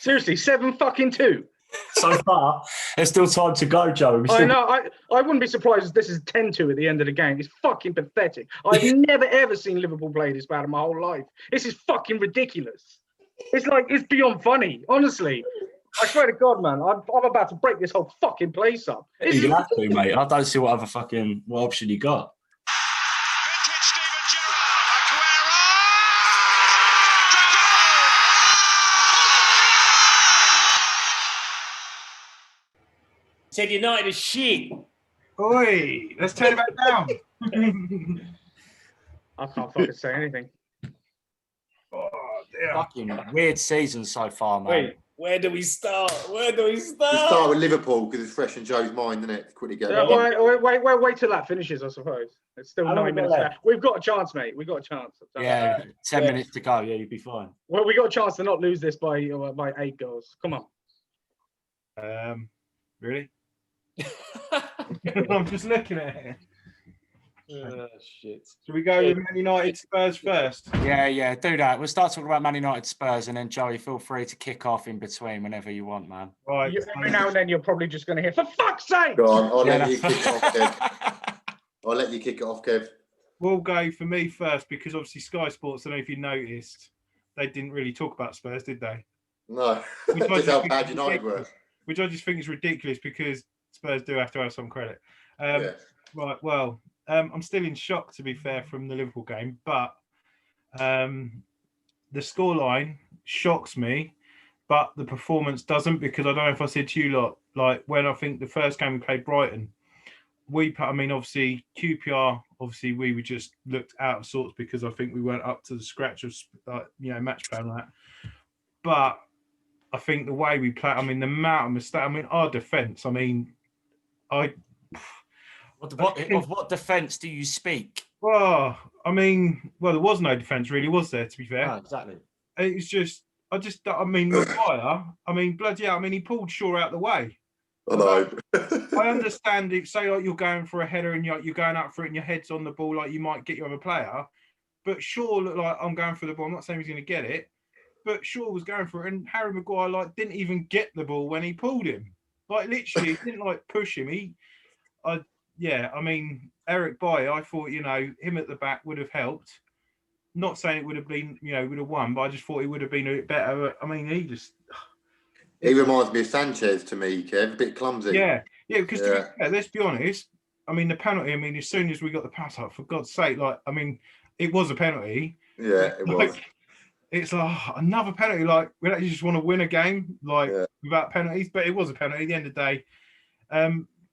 Seriously, 7-2. So far, there's still time to go, Joe. I know. I wouldn't be surprised if this is 10-2 at the end of the game. It's fucking pathetic. I've never ever seen Liverpool play this bad in my whole life. This is fucking ridiculous. It's beyond funny, honestly. I swear to God, man, I'm about to break this whole fucking place up. You're gonna have to, mate. I don't see what option you got. Said United is shit. Oi, let's turn it back down. I can't fucking say anything. Oh, dear. Fucking weird season so far, mate. Wait, where do we start? We start with Liverpool because it's fresh in Joe's mind, isn't it? Quickly go. Wait till that finishes, I suppose. It's still 9 minutes left. We've got a chance, mate. We've got a chance. Yeah, 10 minutes to go. Yeah, you'll be fine. Well, we got a chance to not lose this by 8 goals. Come on. Really? I'm just looking at it. Shit. Should we go with Man United Spurs first? Yeah, do that. We'll start talking about Man United Spurs, and then Joey, feel free to kick off in between whenever you want, man. Right. Every now and then, you're probably just going to hear, for fuck's sake! Go on, I'll let you kick it off, Kev. I'll let you kick it off, Kev. We'll go for me first because obviously Sky Sports, I don't know if you noticed, they didn't really talk about Spurs, did they? No, just how bad United were. Which I just think is ridiculous because Spurs do have to have some credit. Right, well, I'm still in shock, to be fair, from the Liverpool game, but the scoreline shocks me, but the performance doesn't, because I don't know if I said to you lot, like when I think the first game we played Brighton, obviously QPR, we were just looked out of sorts because I think we weren't up to the scratch of match play and that. But I think the way we play, the amount of mistakes, our defence, What defence do you speak? Well, there was no defence really, was there, to be fair? No, exactly. It's just, Maguire, bloody hell, he pulled Shaw out the way. I know. I understand it. Say like you're going for a header and you're going up for it and your head's on the ball, like you might get your other player. But Shaw looked like, I'm going for the ball. I'm not saying he's going to get it, but Shaw was going for it, and Harry Maguire didn't even get the ball when he pulled him. Literally, he didn't push him. Eric Bailly, I thought him at the back would have helped. Not saying it would have been would have won, but I just thought he would have been a bit better. He reminds me of Sanchez to me, Kev, a bit clumsy. Yeah, because to be fair, let's be honest. The penalty. As soon as we got the pass up, for God's sake, it was a penalty. Yeah, it was. It's another penalty. We actually just want to win a game, without penalties. But it was a penalty at the end of the day.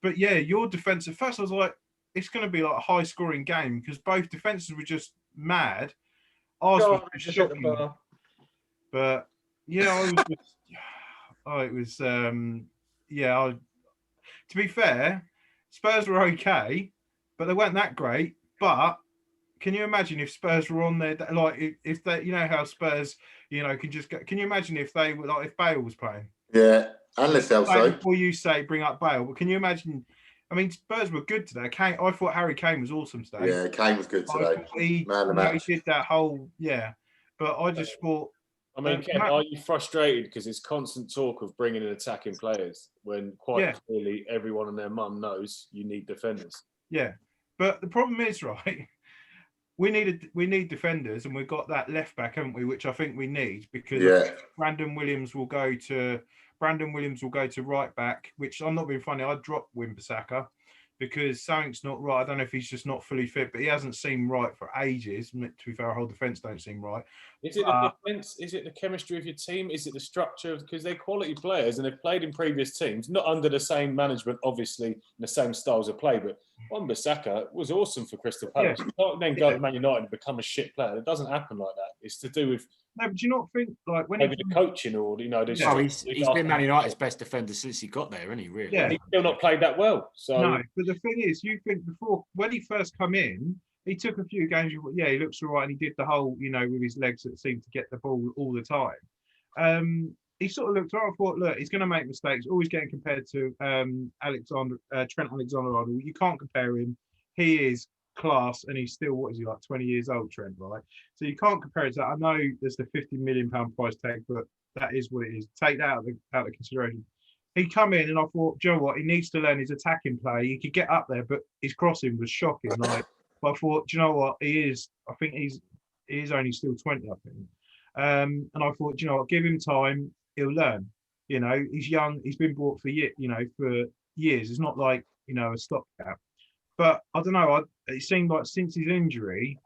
But yeah, your defence at first, I was like, it's going to be a high-scoring game because both defences were just mad. Ours was just shocking. But yeah, to be fair, Spurs were okay, but they weren't that great. But can you imagine if Spurs were on there, if they, how Spurs, can just go, can you imagine if they were if Bale was playing? Yeah, and also. Before you say bring up Bale, but can you imagine? Spurs were good today. I thought Harry Kane was awesome today. Yeah, Kane was good today. He did that whole, but I just thought. Ken, are you frustrated because it's constant talk of bringing in attacking players when quite clearly everyone and their mum knows you need defenders? Yeah, but the problem is, right, we need defenders, and we've got that left back, haven't we? Which I think we need because Brandon Williams will go to right back, which I'm not being funny. I'd drop Wan-Bissaka because something's not right. I don't know if he's just not fully fit, but he hasn't seemed right for ages. To be fair, our whole defence don't seem right. Is it the defence? Is it the chemistry of your team? Is it the structure? Because they're quality players and they've played in previous teams, not under the same management, obviously, and the same styles of play. But Wan-Bissaka was awesome for Crystal Palace. You can't then go to Man United and become a shit player. It doesn't happen like that. It's to do with. No, but do you not think when maybe the coaching or he's been Man United's best defender since he got there, isn't he? Really? Yeah, he's still not played that well. So no, but the thing is, you think before when he first come in, he took a few games. Yeah, he looks all right, and he did the whole, with his legs that seemed to get the ball all the time. He sort of looked around and thought, look, he's going to make mistakes. Always getting compared to Trent Alexander-Arnold. You can't compare him. He is class, and he's still 20 years old, Trent, right? So you can't compare it to that. I know there's the £50 million price tag, but That is what it is. Take that out of consideration. He come in and I thought, do you know what? He needs to learn his attacking play. He could get up there, but his crossing was shocking. Like, but I thought, do you know what? He is only still 20, I think. And I thought, do you know what? Give him time. He'll learn. You know, he's young. He's been brought for years. It's not like, you know, a stopgap. But I don't know. It seemed like since his injury,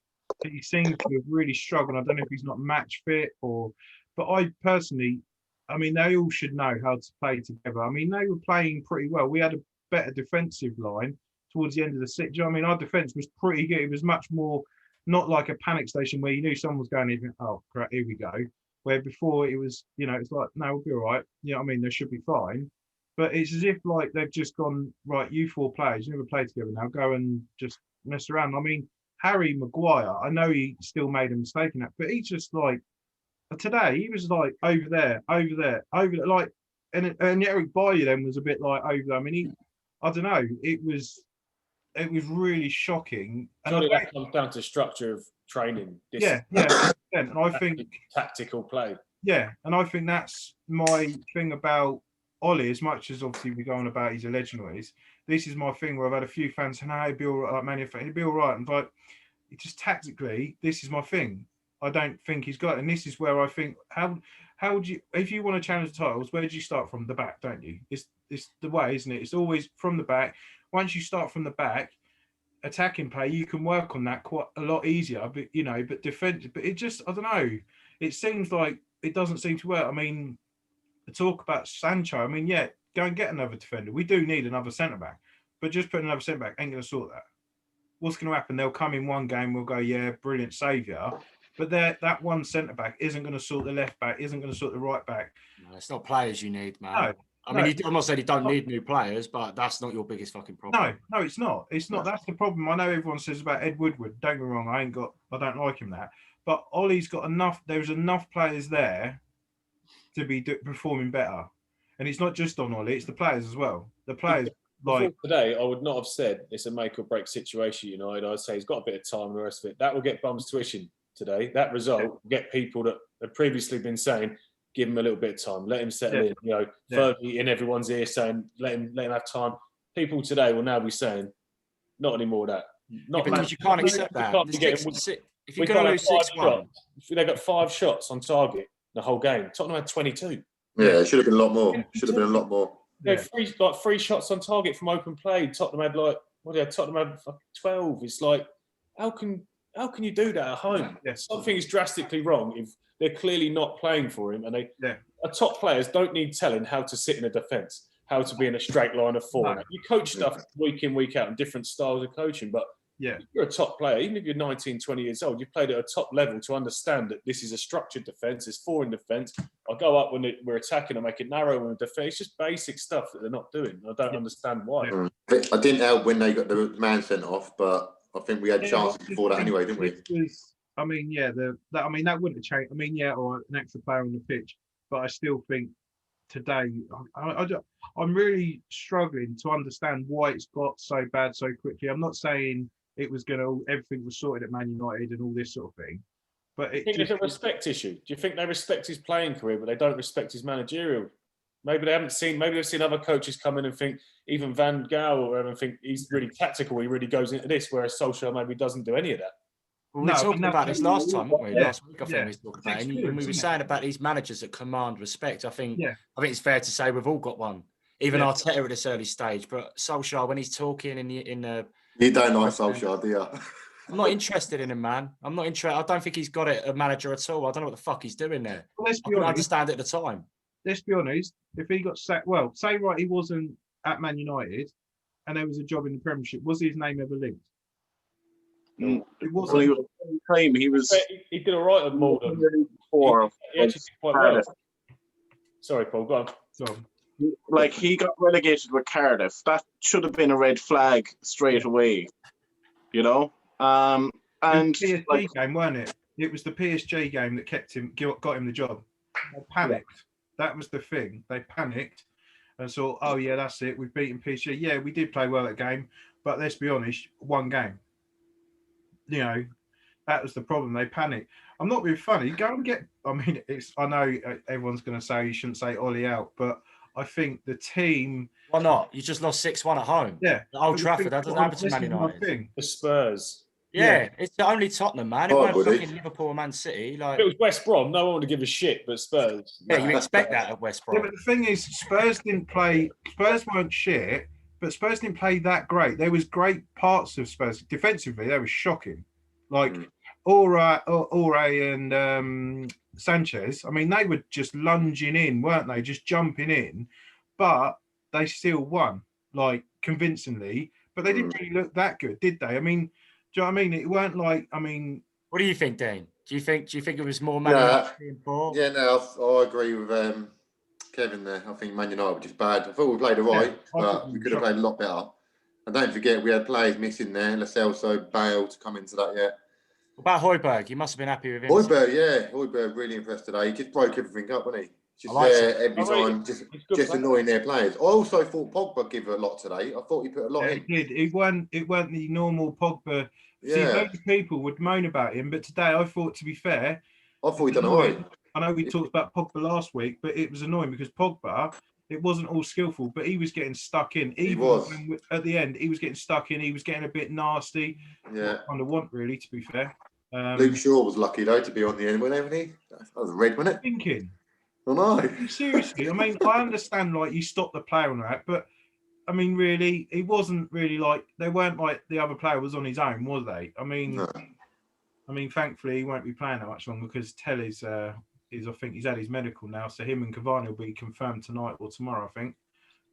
he seems to have really struggled. I don't know if he's not match fit but I personally, I mean, they all should know how to play together. I mean, they were playing pretty well. We had a better defensive line towards the end of the sixth. You know, I mean, our defense was pretty good. It was much more not like a panic station where you knew someone was going in. Oh, crap, here we go. Where before it was, you know, it's like, no, we'll be all right. You know, I mean, they should be fine. But it's as if like they've just gone, right, you four players, you never played together now, go and just mess around. I mean, Harry Maguire, I know he still made a mistake in that, but he's just like, today he was like over there, like, and Eric Bailly then was a bit like over there. I mean, I don't know, it was really shocking. And surely that comes down to structure of training. Yeah, and I think tactical play. Yeah, and I think that's my thing about Ollie, as much as obviously we go on about he's a legend or this is my thing where I've had a few fans saying, he'd be all right, Man, he'd be all right. And like, just tactically, this is my thing. I don't think he's got it. And this is where I think, how would you, if you want to challenge the titles, where do you start from? The back, don't you? It's the way, isn't it? It's always from the back. Once you start from the back, attacking play, you can work on that quite a lot easier. But, you know, but defense, but it just, I don't know. It seems like it doesn't seem to work. I mean, talk about Sancho. I mean, yeah, go and get another defender. We do need another centre back, but just putting another centre back ain't going to sort that. What's going to happen? They'll come in one game, we'll go, yeah, brilliant saviour, but that one centre back isn't going to sort the left back, isn't going to sort the right back. No, it's not players you need, man. No, I mean, I'm not saying you don't need new players, but that's not your biggest fucking problem. No, it's not. It's not. That's the problem. I know everyone says about Ed Woodward. Don't get me wrong. I don't like him that, but Ollie's got enough. There's enough players there to be performing better, and it's not just on Ollie, it's the players as well. The players, like today, I would not have said it's a make or break situation, United. I'd say he's got a bit of time and the rest of it. That will get bums tuition today. That result will get people that have previously been saying, give him a little bit of time, let him settle in, you know, firmly in everyone's ear saying, let him have time. People today will now be saying, not anymore of that. Not because you can't accept that. If you're going to lose 6-1, they got 5 shots on target the whole game. Tottenham had 22. Yeah, it should have been a lot more. Should have been a lot more. Yeah, 3 shots on target from open play. Tottenham had Tottenham had 12. It's like, how can you do that at home? Yeah. Something is drastically wrong if they're clearly not playing for him. And top players don't need telling how to sit in a defence, how to be in a straight line of 4. No. You coach stuff week in, week out, and different styles of coaching, but you're a top player. Even if you're 19, 20 years old, you've played at a top level to understand that this is a structured defence. There's 4 in defence. I'll go up when we're attacking and make it narrow when we defend. It's just basic stuff that they're not doing. I don't understand why. I didn't help when they got the man sent off, but I think we had chances before that anyway, didn't we? I mean, that wouldn't have changed. I mean, or an extra player on the pitch, but I still think today, I'm really struggling to understand why it's got so bad so quickly. I'm not saying it was everything was sorted at Man United and all this sort of thing, but I think there's a respect issue. Do you think they respect his playing career, but they don't respect his managerial? Maybe they've seen other coaches come in and think, even Van Gaal or whatever, and think he's really tactical. He really goes into this, whereas Solskjaer maybe doesn't do any of that. Well, we were talking about this last time, weren't we? Last week, I think we were talking about it. And we were saying about these managers that command respect. I think it's fair to say we've all got one. Even Arteta at this early stage, but Solskjaer, when he's talking in the you don't like Solskjaer, do you? I'm not interested in him, man. I'm not interested. I don't think he's got it a manager at all. I don't know what the fuck he's doing there. Well, let's be honest. honest. Understand it at the time. Let's be honest. If he got sacked, say he wasn't at Man United, and there was a job in the Premiership. Was his name ever linked? No. It wasn't. He did all right at Malden. He actually did quite well. Sorry, Paul. Go on. Like, he got relegated with Cardiff. That should have been a red flag straight away, you know. And the PSG game, weren't it? It was the PSG game that got him the job. They panicked. That was the thing. They panicked and thought, "Oh yeah, that's it. We've beaten PSG. Yeah, we did play well that game, but let's be honest, one game. You know, That was the problem. They panicked. I'm not being funny. Go and get. I mean, I know everyone's going to say you shouldn't say Ollie out, but I think the team. Why not? You just lost 6-1 at home. Yeah, at Old Trafford. That doesn't happen to Man United. The Spurs. Yeah, it's the only Tottenham, man. It weren't fucking Liverpool or Man City. Like, if it was West Brom, no one would give a shit, but Spurs. Yeah, you expect that at West Brom. Yeah, but the thing is, Spurs weren't shit, but Spurs didn't play that great. There was great parts of Spurs. Defensively, they were shocking. Like, Auré and Sanchez, I mean, they were just lunging in, weren't they? Just jumping in. But they still won, like, convincingly. But they didn't really look that good, did they? I mean, do you know what I mean? It weren't like, I mean... What do you think, Dean? Do you think it was more Man United being poor? Yeah, no, I agree with Kevin there. I think Man United were just bad. I thought we played all right, but we could have played a lot better. And don't forget, we had players missing there. Lo Celso, Bale to come into that yet. What about Højbjerg? You must have been happy with him. Højbjerg really impressed today. He just broke everything up, wasn't he? Just every time, just annoying their players. I also thought Pogba gave a lot today. I thought he put a lot in. He did. It weren't the normal Pogba. See, loads of people would moan about him, but today I thought, to be fair, I thought he done all right. I know we talked about Pogba last week, but it was annoying because Pogba, it wasn't all skillful, but he was getting stuck in. When, at the end, he was getting stuck in. He was getting a bit nasty. Yeah. Kind of want, really, to be fair. Luke Shaw was lucky, though, to be on the end, wasn't he? That was red, wasn't it? Thinking. I know. Seriously, I mean, I understand, like, you stop the player on that, but, I mean, really, he wasn't really like, they weren't like the other player was on his own, was they? I mean, no. Thankfully, he won't be playing that much longer because Tell is, I think he's had his medical now, so him and Cavani will be confirmed tonight or tomorrow, I think.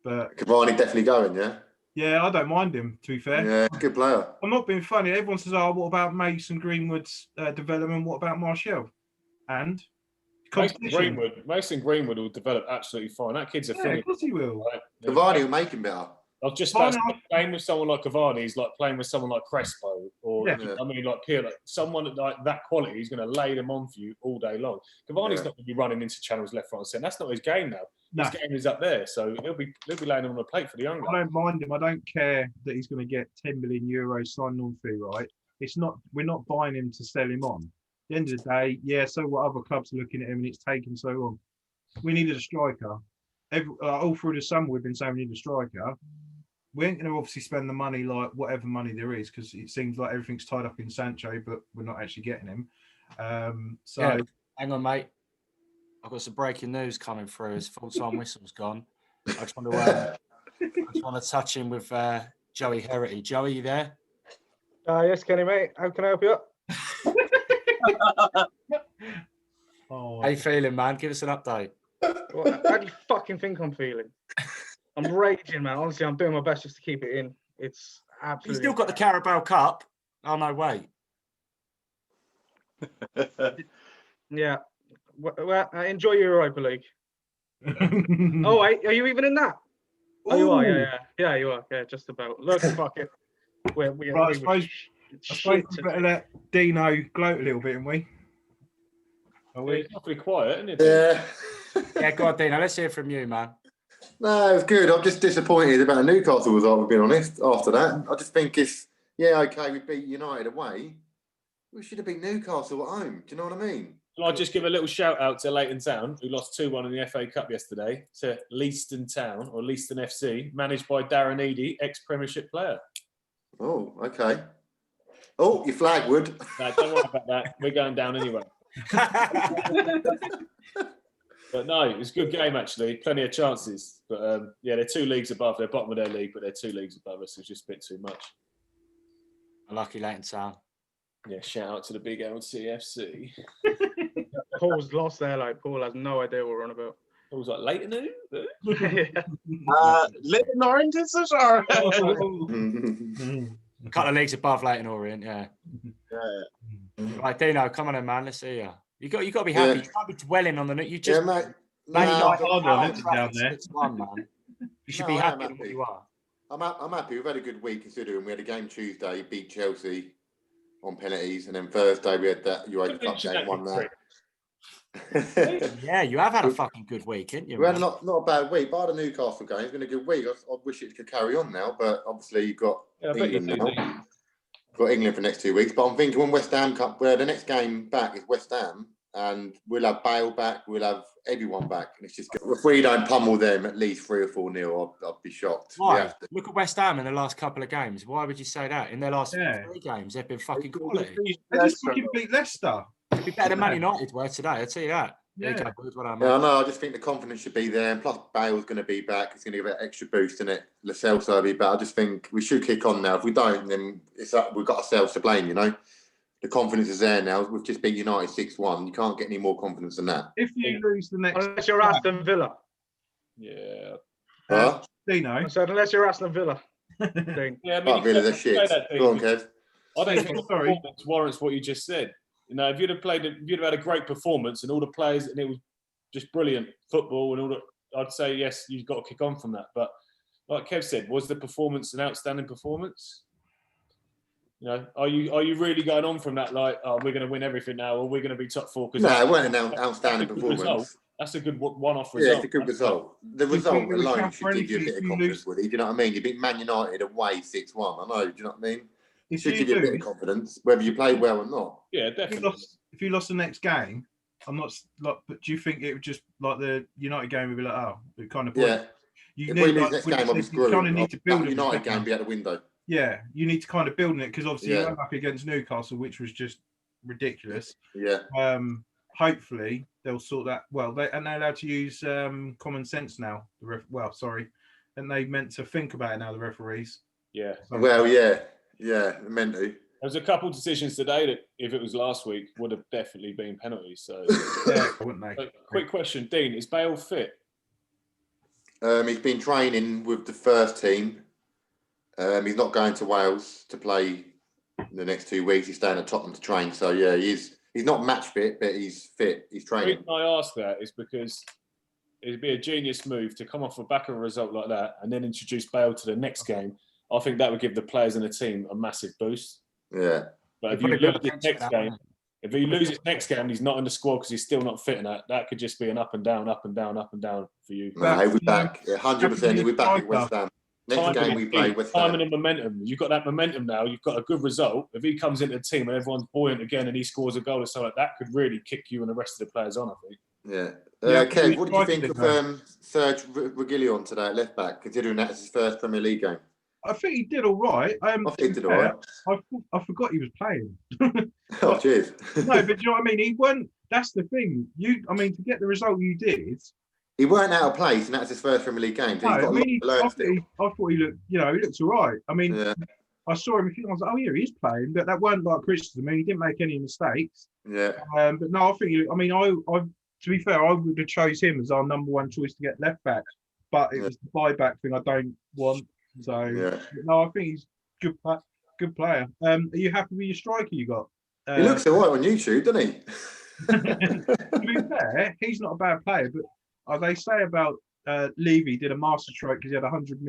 But Cavani definitely going, yeah? Yeah, I don't mind him, to be fair. Yeah, good player. I'm not being funny. Everyone says, oh, what about Mason Greenwood's development? What about Martial? And? Mason Greenwood will develop absolutely fine. That kid's a thing. Of course he will. Right? Cavani will make him better. I was just playing with someone like Cavani is like playing with someone like Crespo, or I mean, like Pirlo. Someone like that quality is going to lay them on for you all day long. Cavani's not going to be running into channels left, right, and centre. That's not his game now. His game is up there, so he'll be laying them on a plate for the young guy. I don't mind him. I don't care that he's going to get 10 million euros sign-on fee. Right? It's not. We're not buying him to sell him on. At the end of the day, so what other clubs are looking at him, and it's taken so long. We needed a striker. All through the summer, we've been saying we need a striker. We ain't going to obviously spend the money like whatever money there is because it seems like everything's tied up in Sancho, but we're not actually getting him. Hang on, mate. I've got some breaking news coming through. His full-time whistle's gone. I just want to touch in with Joey Herity. Joey, you there? Yes, Kenny, mate. How can I help you up? How you feeling, man? Give us an update. Well, how do you fucking think I'm feeling? I'm raging, man. Honestly, I'm doing my best just to keep it in. It's absolutely... You still got the Carabao Cup? Oh, no, wait. Yeah. Well, enjoy your Europa League. Oh, wait. Are you even in that? Oh, you are. Yeah, you are. Yeah, just about. Look, fuck it. I suppose we better let Dino gloat a little bit, haven't we? Are we? It's awfully quiet, isn't it? Yeah. Yeah, go on, Dino. Let's hear from you, man. No, it was good. I'm just disappointed about Newcastle result, being honest, after that. I just think it's, okay, we beat United away. We should have beat Newcastle at home. Do you know what I mean? Well, I'll just give a little shout out to Leighton Town, who lost 2-1 in the FA Cup yesterday, to Leiston Town, or Leiston FC, managed by Darren Eady, ex-Premiership player. Oh, okay. Oh, your flag would. No, don't worry about that. We're going down anyway. But no, it was a good game, actually. Plenty of chances. But they're 2 leagues above. They're bottom of their league, but they're 2 leagues above us. It's just a bit too much. Lucky Leighton Town. Yeah, shout out to the big LCFC. Paul's lost there. Like, Paul has no idea what we're on about. Paul's like, Leighton who? Leighton Orient, is it? Or... A couple of leagues above Leighton Orient, yeah. Right, Dino, come on in, man. Let's see you. You got to be happy. You can't be dwelling on the. You just. Yeah, mate. Down there. Man. You should be happy with what you are. I'm happy. We've had a good week considering we had a game Tuesday, beat Chelsea on penalties, and then Thursday we had that Europa Cup game, won that. Yeah, you have had a fucking good week, haven't you? We had not a bad week, but the Newcastle game, it's been a good week. I wish it could carry on now, but obviously you've got England now. got England for the next 2 weeks. But I'm thinking when West Ham Cup, where the next game back is West Ham, and we'll have Bale back, we'll have everyone back. And it's just if we don't pummel them at least 3 or 4-0, I'll be shocked. Why? Look at West Ham in the last couple of games. Why would you say that? In their last 3 games, they've been fucking quality. They just fucking beat Leicester. Be better than Man United were today, I'll tell you that. Yeah. I know. I just think the confidence should be there. And plus, Bale's going to be back. It's going to give it an extra boost in it. Lo Celso will be back. I just think we should kick on now. If we don't, then we've got ourselves to blame, The confidence is there now. We've just beat United 6-1. You can't get any more confidence than that. If you lose the next... Unless you're Aston Villa. Yeah. Dino? I said, unless you're Aston Villa. Yeah, I mean, Really, they're shit. Go on, Kev. I don't think the performance warrants what you just said. If you'd have had a great performance and all the players, and it was just brilliant football and all that, I'd say yes, you've got to kick on from that. But like Kev said, was the performance an outstanding performance? Are you really going on from that? Like, we're going to win everything now, or we're going to be top 4? No, it wasn't an outstanding performance. That's a good one-off result. Yeah, it's a good result. The result alone should give you a bit of confidence, Woody. Do you know what I mean? You beat Man United away 6-1. I know. Do you know what I mean? It should give you a bit of confidence, whether you play well or not. Yeah, definitely. If you lost the next game, I'm not like. But do you think it would just like the United game would be like, oh, it kind of if we lose next game, I'll be screwed. You kind of need to build that United game be out the window. Yeah, you need to kind of build on it because obviously you went up against Newcastle, which was just ridiculous. Yeah. Hopefully they'll sort that. Well, they're allowed to use common sense now. And they meant to think about it now. The referees. Yeah. Well, yeah, meant to. There's a couple of decisions today that, if it was last week, would have definitely been penalties. So, wouldn't they? So, quick question, Dean: is Bale fit? He's been training with the first team. He's not going to Wales to play in the next 2 weeks. He's staying at Tottenham to train. So yeah, he's not match fit, but he's fit. He's training. The reason I ask that is because it'd be a genius move to come off the back of a result like that and then introduce Bale to the next game. I think that would give the players in the team a massiff boost. Yeah. But if you lose his next game, if he loses next game and he's not in the squad because he's still not fit in that could just be an up and down, up and down, up and down for you. No, he'll be back. 100%. He'll be back at West Ham. Next game we play West Ham. Timing and momentum. You've got that momentum now. You've got a good result. If he comes into the team and everyone's buoyant again and he scores a goal or something like that, could really kick you and the rest of the players on, I think. Yeah. Ken, what did you think of Serge Reguilon today at left back, considering that's his first Premier League game? I think he did all right. I think he did all right. I forgot he was playing. Oh, cheers. No, but do you know what I mean? He weren't. That's the thing. To get the result you did. He weren't out of place, and that's his first Premier League game. So no, he's got a lot to learn still. I thought he looked. He looked all right. I mean, I saw him. I was like, oh yeah, he's playing, but that weren't like criticism. I mean, he didn't make any mistakes. Yeah. But no, I think. I to be fair, I would have chose him as our number one choice to get left back, but it was the buyback thing I don't want. So no, I think he's good player. Are you happy with your striker you got? He looks all right on YouTube, doesn't he? To be fair, he's not a bad player, but they say about Levy did a master stroke because he had £100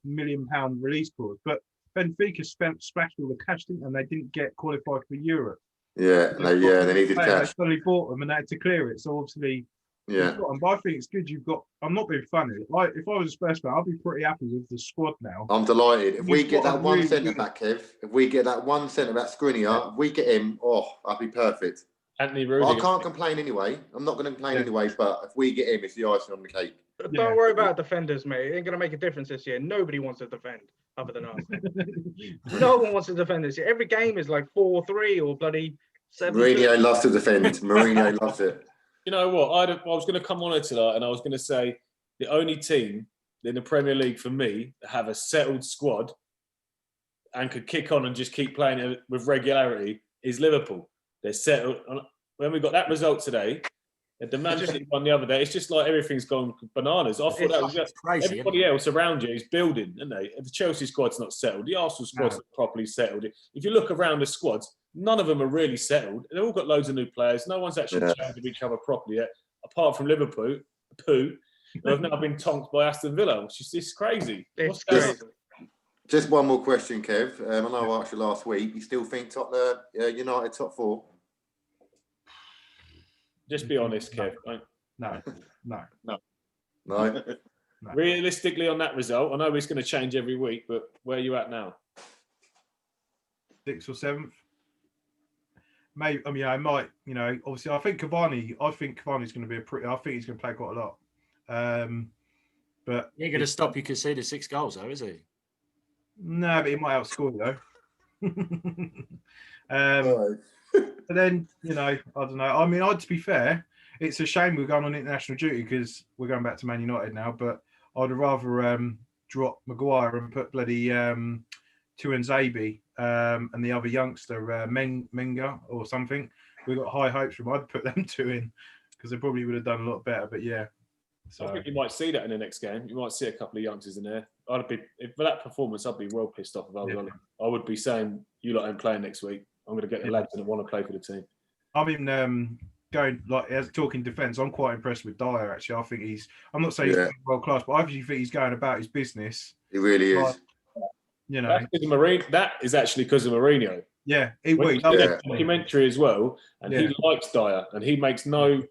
million release clause, but Benfica splashed all the cash, didn't they? And they didn't get qualified for Europe. They needed cash. They suddenly bought them and they had to clear it. So obviously. Yeah, but I think it's good you've got. I'm not being funny. If I was a Spurs fan, I'd be pretty happy with the squad now. I'm delighted. If we get that one centre back, Kev, if we get that one centre back Skriniar, if we get him, I'll be perfect. Anthony Rudiger. I can't complain anyway. I'm not going to complain anyway, but if we get him, it's the icing on the cake. Don't worry about defenders, mate. It ain't going to make a difference this year. Nobody wants to defend other than us. No one wants to defend this year. Every game is like 4-3 or bloody 7. Mourinho loves to defend. Mourinho loves it. You know what? I was going to come on it tonight and I was going to say the only team in the Premier League for me that have a settled squad and could kick on and just keep playing it with regularity is Liverpool. They're settled. When we got that result today, the Man City won the other day, it's just like everything's gone bananas. I thought that was just crazy. Everybody else around you is building, isn't they? The Chelsea squad's not settled. The Arsenal squad's not properly settled. If you look around the squads, none of them are really settled. They've all got loads of new players. No one's actually challenged with each other properly yet, apart from Liverpool, who have now been tonked by Aston Villa, which is just crazy. What's going on? Just one more question, Kev. I know I asked you last week. You still think Tottenham United top 4? Just be honest, Kev. No. Realistically, on that result, I know it's going to change every week, but where are you at now? 6th or 7th. Maybe. I mean, I might. Obviously, I think Cavani's going to be I think he's going to play quite a lot. But he ain't going to stop you conceding 6 goals, though, is he? No, but he might outscore you, though. But then, I don't know. I mean, to be fair, it's a shame we're going on international duty because we're going back to Man United now. But I'd rather drop Maguire and put bloody Tuanzebe and the other youngster, Menga or something. We've got high hopes from him. I'd put them 2 in because they probably would have done a lot better. But yeah. So. I think you might see that in the next game. You might see a couple of youngsters in there. For that performance, I'd be well pissed off if I was on it. I would be saying, you lot ain't playing next week. I'm going to get the lads that want to play for the team. I mean, as talking defence, I'm quite impressed with Dyer, actually. I think I'm not saying he's world class, but I actually think he's going about his business. He really is. That is actually because of Mourinho. Yeah. He documentary as well, and he likes Dyer, and he makes no,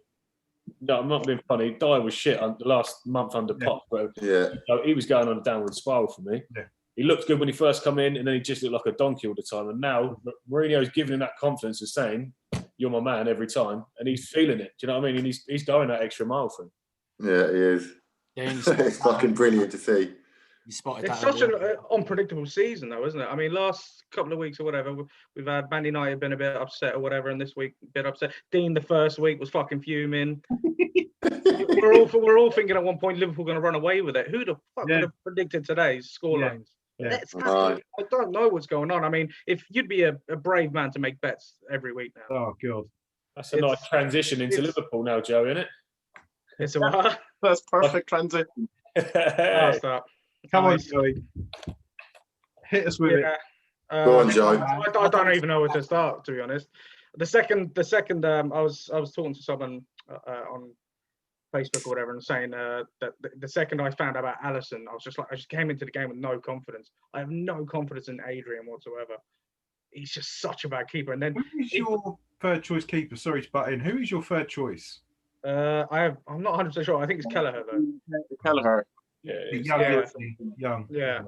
I'm not being funny. Dyer was shit the last month under Pop, bro. Yeah. He was going on a downward spiral for me. Yeah. He looked good when he first come in, and then he just looked like a donkey all the time. And now Mourinho's giving him that confidence of saying, "You're my man" every time, and he's feeling it. Do you know what I mean? And he's going that extra mile for him. Yeah, he is. Yeah, it's fucking brilliant to see. It's such an unpredictable season, though, isn't it? I mean, last couple of weeks or whatever, we've had Man United been a bit upset or whatever, and this week a bit upset. Dean the first week was fucking fuming. we're all thinking at one point Liverpool going to run away with it. Who the fuck would have predicted today's scorelines? Yeah. I don't know what's going on. I mean, if you'd be a brave man to make bets every week now. Oh God, that's a nice transition into Liverpool now, Joe, isn't it? It's a that's perfect transition. Come on, Joey. Hit us with it. Go on, Joe. I don't even know where to start, to be honest. The second, I was talking to someone on Facebook or whatever, and saying that the second I found out about Alisson, I just came into the game with no confidence. I have no confidence in Adrian whatsoever. He's just such a bad keeper. And then who is your third choice keeper? Sorry to butt in. Who is your third choice? I'm not 100% sure. I think it's Kelleher though. Kelleher. Young. Yeah.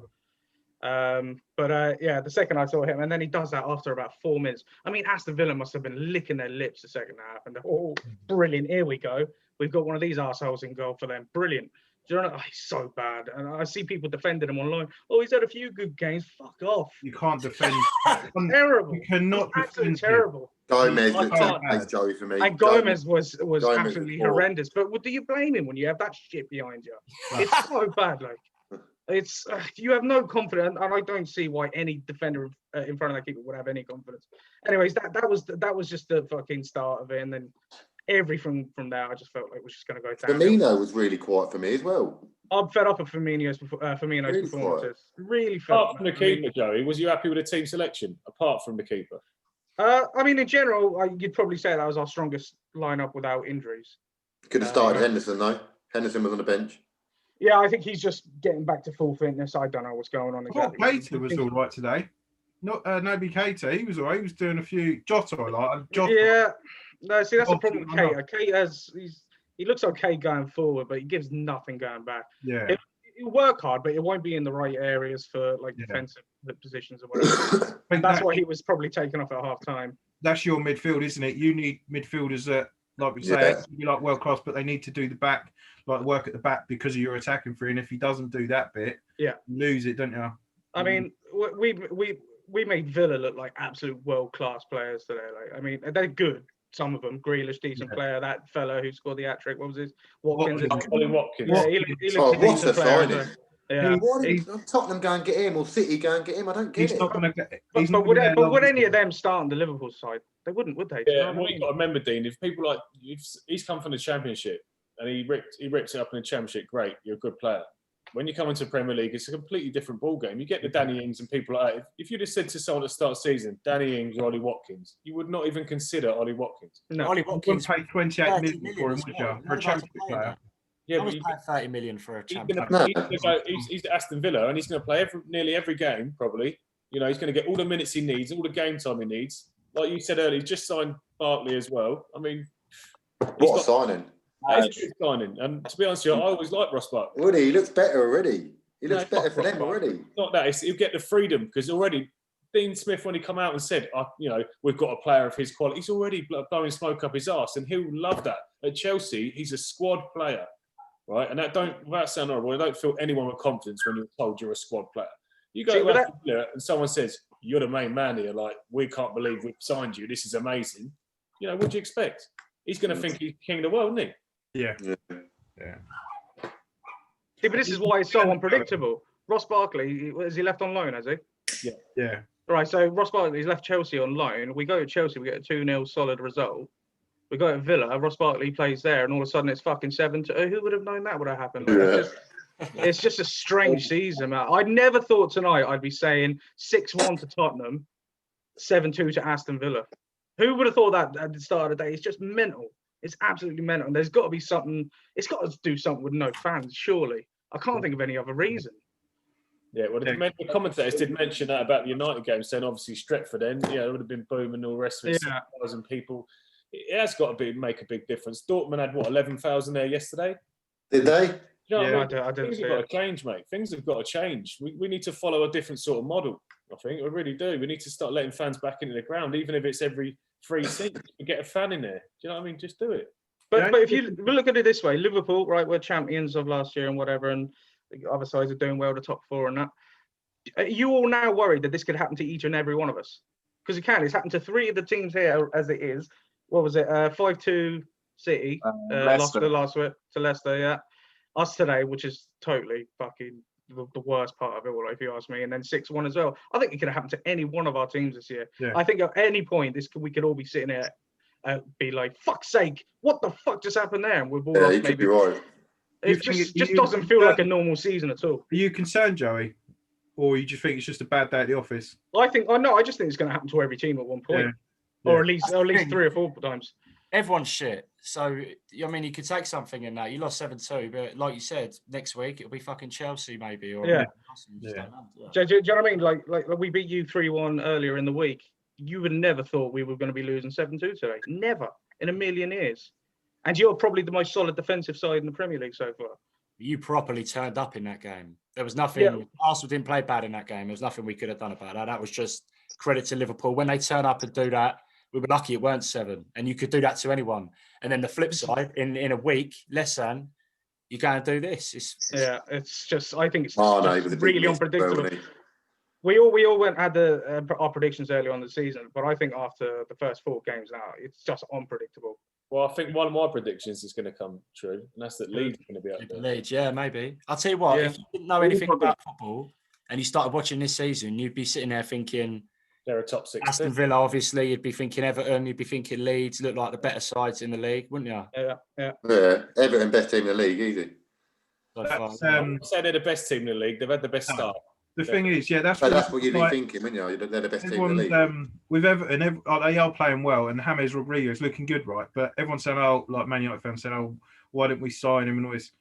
The second I saw him, and then he does that after about 4 minutes. I mean, Aston Villa must have been licking their lips the second half, and brilliant. Here we go. We've got one of these arseholes in goal for them. Brilliant. Do you know? He's so bad, and I see people defending him online. Oh, he's had a few good games. Fuck off. You can't defend. Terrible. You cannot defend. Terrible. Gomez looked Joey for me. And Gomez was absolutely horrendous. But do you blame him when you have that shit behind you? It's so bad. Like, it's you have no confidence, and I don't see why any defender in front of that keeper would have any confidence. Anyways, that was just the fucking start of it, and then everything from there, I just felt like it was just going to go down. Firmino was really quiet for me as well. I'm fed up with Firmino's performances. Really fed up. Apart from the keeper, Joey, was you happy with the team selection? Apart from the keeper, I mean, in general, you'd probably say that was our strongest lineup without injuries. Could have started Henderson though. Henderson was on the bench. Yeah, I think he's just getting back to full fitness. I don't know what's going on exactly. Keita was all right today. Not Naby Keita. He was all right. He was doing a few Jota. Yeah. No, see, that's the problem with Keita. Keita he looks okay going forward, but he gives nothing going back. Yeah. He'll work hard, but it won't be in the right areas for defensive positions or whatever. That's why he was probably taken off at half time. That's your midfield, isn't it? You need midfielders that, like we say, you like world class, but they need to do the back, like work at the back because of your attacking free. And if he doesn't do that bit, you lose it, don't you? I mean, we made Villa look like absolute world class players today. Like, I mean, they're good. Some of them, Grealish, decent player. That fella who scored the hat-trick, what was his? Watkins. Ollie Watkins. Yeah, he looks a decent player. Yeah. Tottenham go and get him, or City go and get him. I don't get it. But would any of them start on the Liverpool side? They wouldn't, would they? Yeah, what you've got to remember, Dean, if people like he's come from the Championship and he rips it up in the Championship, great, you're a good player. When you come into the Premier League, it's a completely different ball game. You get the Danny Ings and people like that. If you'd have said to someone at the start of the season, Danny Ings or Ollie Watkins, you would not even consider Ollie Watkins. No, Ollie Watkins paid 28 million for him, would you? For a Championship player. Yeah, but he's paying 30 million for a champion. He's at Aston Villa and he's going to play nearly every game, probably. You know, he's going to get all the minutes he needs, all the game time he needs. Like you said earlier, he's just signed Barkley as well. I mean, what a signing! It's a good signing. And to be honest with you, I always liked Ross Barkley. Woody, he looks better already. He looks better for them already. Not that. He'll get the freedom because already Dean Smith, when he come out and said, we've got a player of his quality, he's already blowing smoke up his arse, and he'll love that. At Chelsea, he's a squad player, right? And without sounding horrible, I don't feel anyone with confidence when you're told you're a squad player. You go to Villa and someone says, you're the main man here, like, we can't believe we've signed you, this is amazing. What do you expect? He's going to think he's king of the world, isn't he? Yeah. See, but this is why it's so unpredictable. Ross Barkley, has he left on loan, has he? Yeah. Right, so Ross Barkley's left Chelsea on loan. We go to Chelsea, we get a 2-0 solid result. We go to Villa, Ross Barkley plays there, and all of a sudden it's fucking 7-2. Who would have known that would have happened? Like, it's just a strange season, man. I never thought tonight I'd be saying 6-1 to Tottenham, 7-2 to Aston Villa. Who would have thought that at the start of the day? It's just mental. It's absolutely mental. And there's got to be something. It's got to do something with no fans, surely. I can't think of any other reason. Yeah, well, the commentators did mention that about the United game, saying obviously Stretford then, it would have been boom and all the rest of it, 7,000 people. It has got to make a big difference. Dortmund had, 11,000 there yesterday? Did they? You know Yeah, what I mean? I didn't Things see have got it. to change, mate. Things have got to change. We need to follow a different sort of model, I think. We really do. We need to start letting fans back into the ground, even if it's every 3 seats. Get a fan in there. Do you know what I mean? Just do it. But if you look at it this way, Liverpool, right, we're champions of last year and whatever, and the other sides are doing well, the top 4 and that. Are you all now worried that this could happen to each and every one of us? Because it can. It's happened to 3 of the teams here as it is. What was it? 5-2 City. Lost the last week to Leicester, yeah. Us today, which is totally fucking the worst part of it all, if you ask me. And then 6-1 as well. I think it could happen to any one of our teams this year. Yeah. I think at any point, we could all be sitting here be like, fuck's sake, what the fuck just happened there? And we've all lost maybe. Right. It just doesn't feel like a normal season at all. Are you concerned, Joey? Or you just think it's just a bad day at the office? I just think it's going to happen to every team at one point. Yeah. Or at least 3 or 4 times. Everyone's shit. So, I mean, you could take something in that. You lost 7-2, but like you said, next week it'll be fucking Chelsea maybe. Or Do you know what I mean? Like we beat you 3-1 earlier in the week. You would never thought we were going to be losing 7-2 today. Never in a million years. And you're probably the most solid defensive side in the Premier League so far. You properly turned up in that game. There was nothing. Yeah. Arsenal didn't play bad in that game. There was nothing we could have done about that. That was just credit to Liverpool. When they turn up and do that, we were lucky it weren't 7. And you could do that to anyone. And then the flip side, in a week, less than, you're going to do this. It's just, I think it's really unpredictable. We all had our predictions early on in the season, but I think after the first 4 games now, it's just unpredictable. Well, I think one of my predictions is going to come true, and that's that Leeds are going to be up there. Leeds, yeah, maybe. I'll tell you what, if you didn't know anything about football and you started watching this season, you'd be sitting there thinking, they're a top 6. Aston Villa, obviously, you'd be thinking Everton, you'd be thinking Leeds, look like the better sides in the league, wouldn't you? Yeah. Everton, best team in the league, easy. I'd say they're the best team in the league. They've had the best start. The thing is, that's what you'd be thinking, wouldn't you? They're the best team in the league. With Everton, they are playing well, and James Rodriguez looking good, right? But everyone's saying, like Man United fans saying, why didn't we sign him and all this?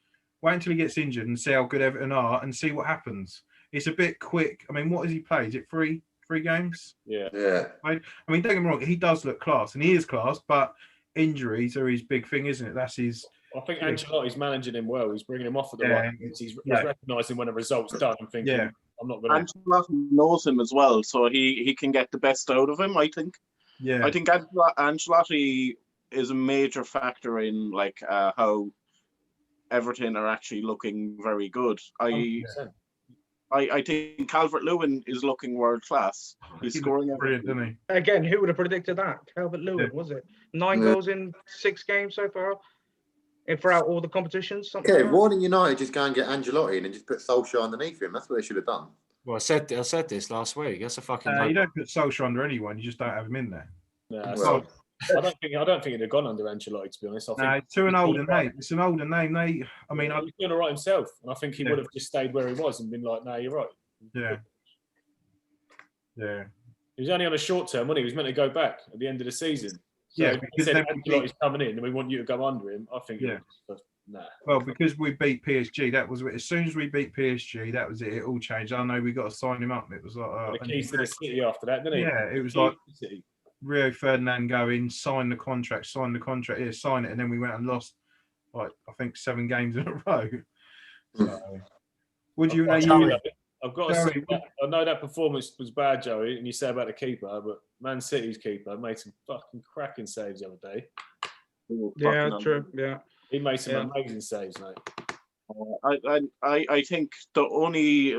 Wait until he gets injured and see how good Everton are and see what happens. It's a bit quick. I mean, what has he played? Is it 3 games? Yeah. I mean, don't get me wrong, he does look class, and he is class, but injuries are his big thing, isn't it? That's his. I think Ancelotti's managing him well. He's bringing him off at the right points. He's recognising when a result's done and thinking, I'm not going to. Ancelotti knows him as well, so he can get the best out of him, I think. Yeah. I think Ancelotti is a major factor in how Everton are actually looking very good. I think Calvert-Lewin is looking world class. He's scoring brilliant, isn't he? Again, who would have predicted that? Calvert-Lewin, was it 9 goals in 6 games so far? And throughout all the competitions? Why didn't United just go and get Ancelotti in and just put Solskjaer underneath him? That's what they should have done. Well, I said this last week. That's a fucking. You don't put Solskjaer under anyone. You just don't have him in there. No, I don't think it'd have gone under Ancelotti, to be honest. I think it's an older name. It's an older name. He's doing all right himself, and I think he would have just stayed where he was and been like, "No, you're right." Yeah. He was only on a short term, wasn't he? He was meant to go back at the end of the season. So if he said Ancelotti's coming in and we want you to go under him, I think nah. Well, because we beat PSG, that was as soon as we beat PSG, that was it. It all changed. I know we got to sign him up. It was like the keys to the city after that, didn't he? Yeah, it was like Rio Ferdinand going, sign the contract, sign it, and then we went and lost I think 7 games in a row. So, would you? I I've got to say, I know that performance was bad, Joey, and you say about the keeper, but Man City's keeper made some fucking cracking saves the other day. Yeah, true. Yeah, he made some amazing saves, mate. I think the only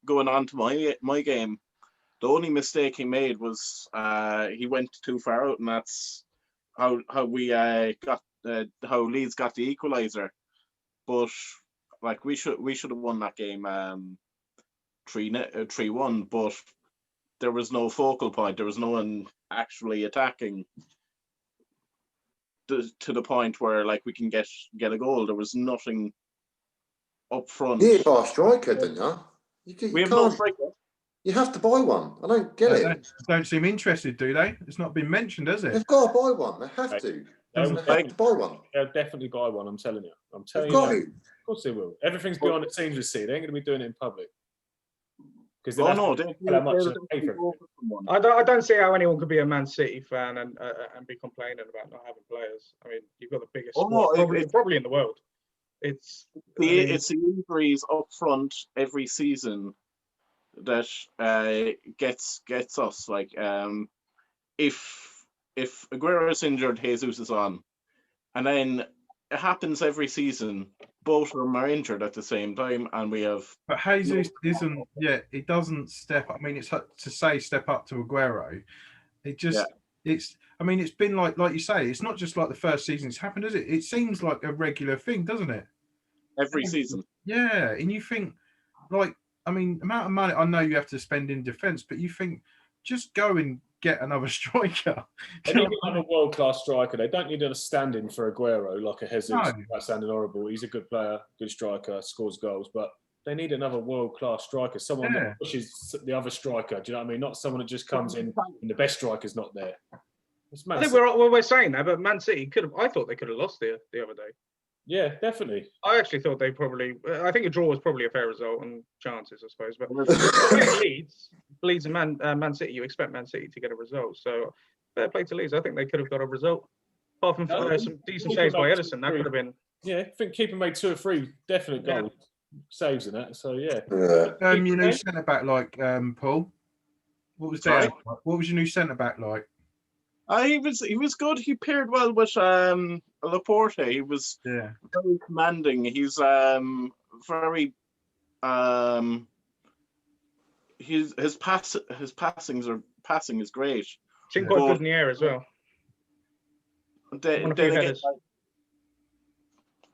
going on to my game, the only mistake he made was he went too far out, and that's how we got how Leeds got the equaliser. But like we should have won that game 3-1, but there was no focal point. There was no one actually attacking to the point where like we can get a goal. There was nothing up front. You need to buy a striker, don't you? We have no striker. You have to buy one. I don't get it. Don't seem interested, do they? It's not been mentioned, has it? They've got to buy one. They have to. They have to buy one. They'll definitely buy one. I'm telling you. They've got to. Of course they will. Everything's behind the scenes with C. They ain't going to be doing it in public. Because I don't see how anyone could be a Man City fan and be complaining about not having players. I mean, you've got the biggest squad probably in the world. It's the injuries up front every season that gets us. Like if Aguero is injured, Jesus is on, and then it happens every season. Both of them are injured at the same time, and we have. But Jesus isn't. Yeah, he doesn't step up. I mean, it's to say step up to Aguero. It just. It's. I mean, it's been like you say. It's not just like the first season it's happened, is it? It seems like a regular thing, doesn't it? Every season. Yeah, and you think, like, I mean, amount of money I know you have to spend in defence, but you think just go and get another striker. They need another world-class striker. They don't need a stand-in for Aguero like a Jesus. No. That's sounding horrible. He's a good player, good striker, scores goals, but they need another world-class striker, someone that pushes the other striker. Do you know what I mean? Not someone that just comes in and the best striker's not there. I think we're saying that, but Man City could have. I thought they could have lost the other day. Yeah, definitely. I actually thought they probably. I think a draw was probably a fair result and chances, I suppose. But Leeds and Man City, you expect Man City to get a result. So fair play to Leeds. I think they could have got a result. Apart from some decent saves by Edison, that could have been. Yeah, I think keeper made 2 or 3 definite goals, saves in that. So yeah. Your new centre back like Paul. What was that? What was your new centre back like? He was good. He paired well with Laporte. He was very commanding. He's very his passing is great. Seemed quite good in the air as well.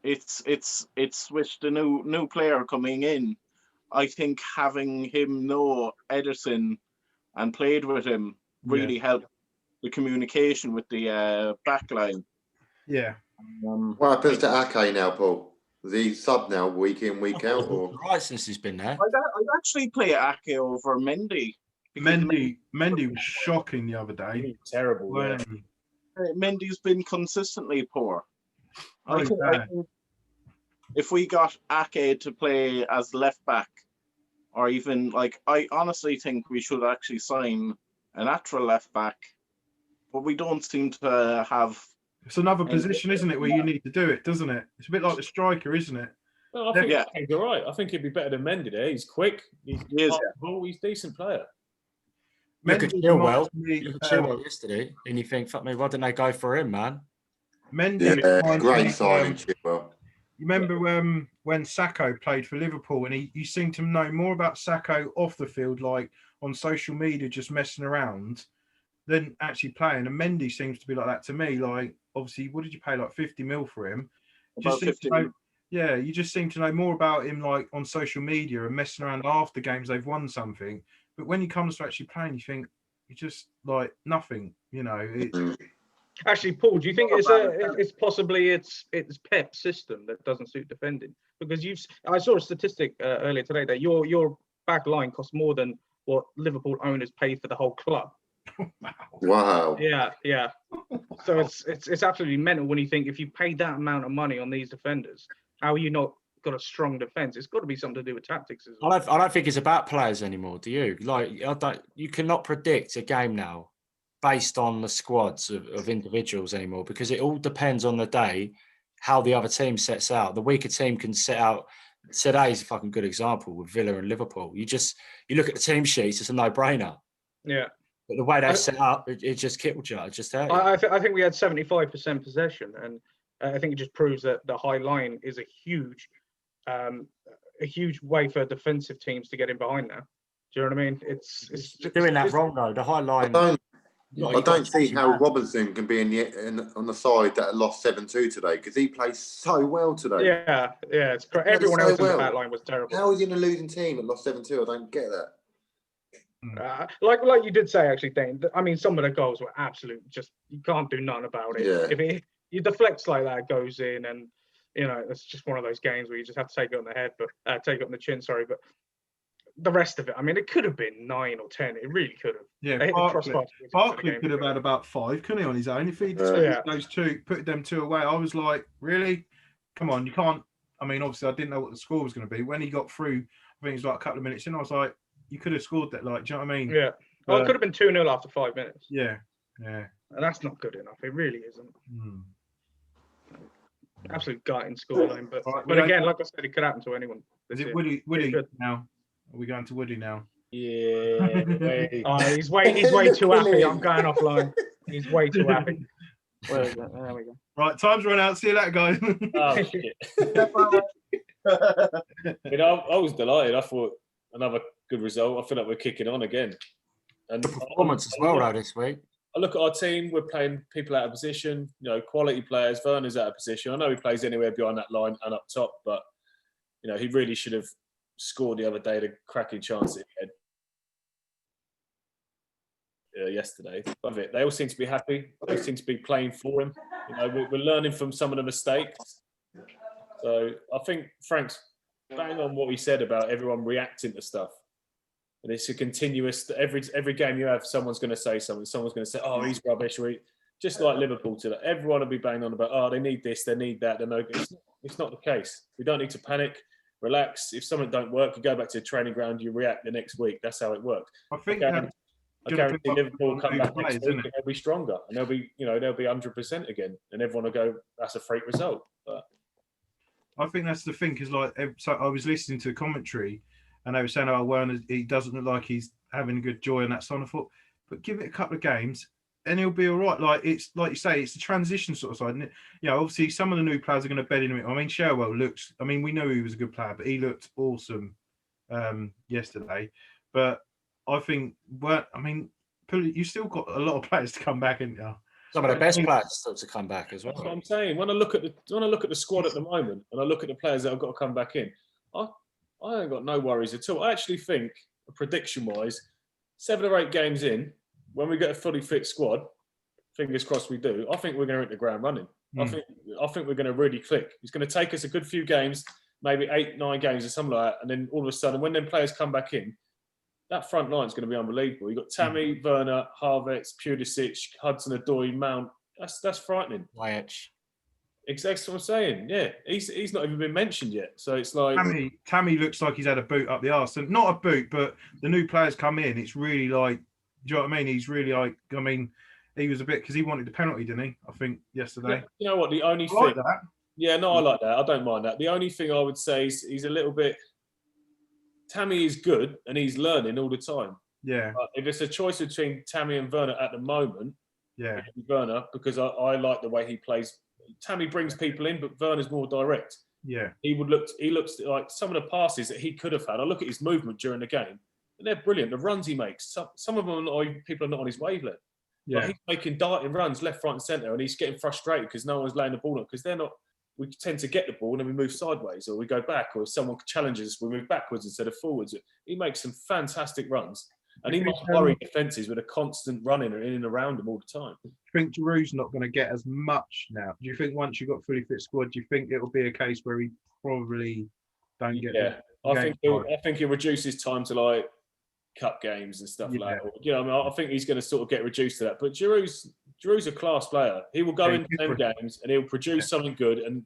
It's with the new player coming in. I think having him know Ederson and played with him really helped the communication with the back line. Yeah. What happens to Ake now, Paul? Is he sub now, week in, week out? Or? Right, since he's been there. I'd actually play Ake over Mendy. Mendy was shocking the other day. Terrible. Yeah. Mendy's been consistently poor. I think if we got Ake to play as left back, or even I honestly think we should actually sign a natural left back, but we don't seem to have. It's another position, isn't it, where you need to do it, doesn't it? It's a bit like the striker, isn't it? Well, I think he's all right. I think he'd be better than Mendy there. He's quick. He's a decent player. Look at Chilwell. Look at Chilwell yesterday, and you think, fuck me, why didn't they go for him, man? Mendy, great signing, Chilwell. You remember when Sacco played for Liverpool, and you seemed to know more about Sacco off the field, like on social media, just messing around, than actually playing. And Mendy seems to be like that to me. Like, obviously, what did you pay? Like 50 mil for him? About 50 mil. Yeah, you just seem to know more about him, like on social media and messing around after games they've won something. But when he comes to actually playing, you think you're just like nothing. You know. Actually, Paul, do you think it's possibly Pep's system that doesn't suit defending? Because I saw a statistic earlier today that your back line costs more than what Liverpool owners pay for the whole club. Wow. Yeah. So it's absolutely mental when you think if you pay that amount of money on these defenders, how are you not got a strong defense? It's got to be something to do with tactics as well. I don't think it's about players anymore. Do you? You cannot predict a game now based on the squads of individuals anymore, because it all depends on the day how the other team sets out. The weaker team can set out today's a fucking good example with Villa and Liverpool. You look at the team sheets, it's a no-brainer. Yeah. But the way they set up, it just killed you. It just hurt you. I think we had 75% possession, and I think it just proves that the high line is a huge way for defensive teams to get in behind now. Do you know what I mean? It's doing that wrong though. The high line. I don't see how Robinson can be on the side that lost 7-2 today, because he plays so well today. Yeah, it's great. Everyone else in the back line was terrible. How is he in a losing team that lost 7-2? I don't get that. Like you did say, actually, Dane. I mean, some of the goals were absolute. Just you can't do nothing about it. Yeah. If you deflects like that, it goes in, and it's just one of those games where you just have to take it on the head, but take it on the chin. Sorry, but the rest of it, I mean, it could have been 9 or 10. It really could have. Yeah, Barkley could have had about 5, couldn't he, on his own? If he those 2, put them 2 away, I was like, really? Come on, you can't. I mean, obviously, I didn't know what the score was going to be. When he got through, I think it was like a couple of minutes in, I was like, you could have scored that. Like, do you know what I mean? Yeah. Well, it could have been 2-0 after 5 minutes. Yeah. And that's not good enough. It really isn't. Absolute gutting scoreline, but again, like I said, it could happen to anyone. Is it Woody now? Are we going to Woody now? Yeah. He's way too happy. I'm going offline. He's way too happy. Where is it? There we go. Right, time's run out. See you later, guys. Oh, shit. I was delighted. I thought another good result. I feel like we're kicking on again. And the performance as well, though, this week. I look at our team. We're playing people out of position. Quality players. Werner's out of position. I know he plays anywhere behind that line and up top, but he really should have scored the other day. The cracking chance that he had yesterday. Love it. They all seem to be happy. They seem to be playing for him. We're learning from some of the mistakes. So I think Frank's bang on what he said about everyone reacting to stuff. And it's a continuous. Every game you have, someone's going to say something. Someone's going to say, "Oh, he's rubbish." Just like Liverpool today, everyone will be banging on about, "Oh, they need this, they need that." It's not the case. We don't need to panic. Relax. If something don't work, you go back to the training ground. You react the next week. That's how it works. I think. I guarantee Liverpool will come back next week and they'll be stronger, and they'll be 100% again, and everyone will go, "That's a freak result." But I think that's the thing, because so I was listening to the commentary, and they were saying, "Oh, Werner, he doesn't look like he's having good joy in that sort of foot." But give it a couple of games, and he'll be all right. Like it's like you say, it's the transition sort of side. And obviously, some of the new players are going to bed in him. I mean, Sherwell looks. I mean, we know he was a good player, but he looked awesome yesterday. But I think, you still got a lot of players to come back, haven't you? Some of the best players still to come back as well. That's what I'm saying. When I look at the squad at the moment, and I look at the players that have got to come back in, I ain't got no worries at all. I actually think, prediction-wise, 7 or 8 games in, when we get a fully fit squad, fingers crossed we do, I think we're going to hit the ground running. I think we're going to really click. It's going to take us a good few games, maybe 8, 9 games or something like that, and then all of a sudden, when them players come back in, that front line is going to be unbelievable. You've got Tammy, Werner, Havertz, Pulisic, Hudson-Odoi, Mount. That's frightening. Ziyech. Exactly what I'm saying. Yeah, he's not even been mentioned yet. So it's like Tammy looks like he's had a boot up the arse, and not a boot, but the new players come in. It's really like, do you know what I mean? He's really like, I mean, he was a bit because he wanted the penalty, didn't he? I think yesterday. You know what? The only thing. Like that. Yeah, no, I like that. I don't mind that. The only thing I would say is he's a little bit. Tammy is good and he's learning all the time. Yeah. But if it's a choice between Tammy and Werner at the moment, yeah, Werner, because I like the way he plays. Tammy brings people in, but Werner's more direct. Yeah. He looks like some of the passes that he could have had. I look at his movement during the game, and they're brilliant. The runs he makes, some of them people are not on his wavelength. Yeah. Like he's making darting runs left, right, and centre, and he's getting frustrated because no one's laying the ball on because they're not. We tend to get the ball and then we move sideways, or we go back, or if someone challenges us, we move backwards instead of forwards. He makes some fantastic runs, and he might worry defences with a constant running in and around him all the time. Do you think Giroud's not going to get as much now? Do you think once you've got fully fit squad, do you think it'll be a case where he probably don't get? Yeah, I think he'll reduce his time to like cup games and stuff like that. I think he's going to sort of get reduced to that. But Giroud's a class player. He will go into them games and he'll produce something good. And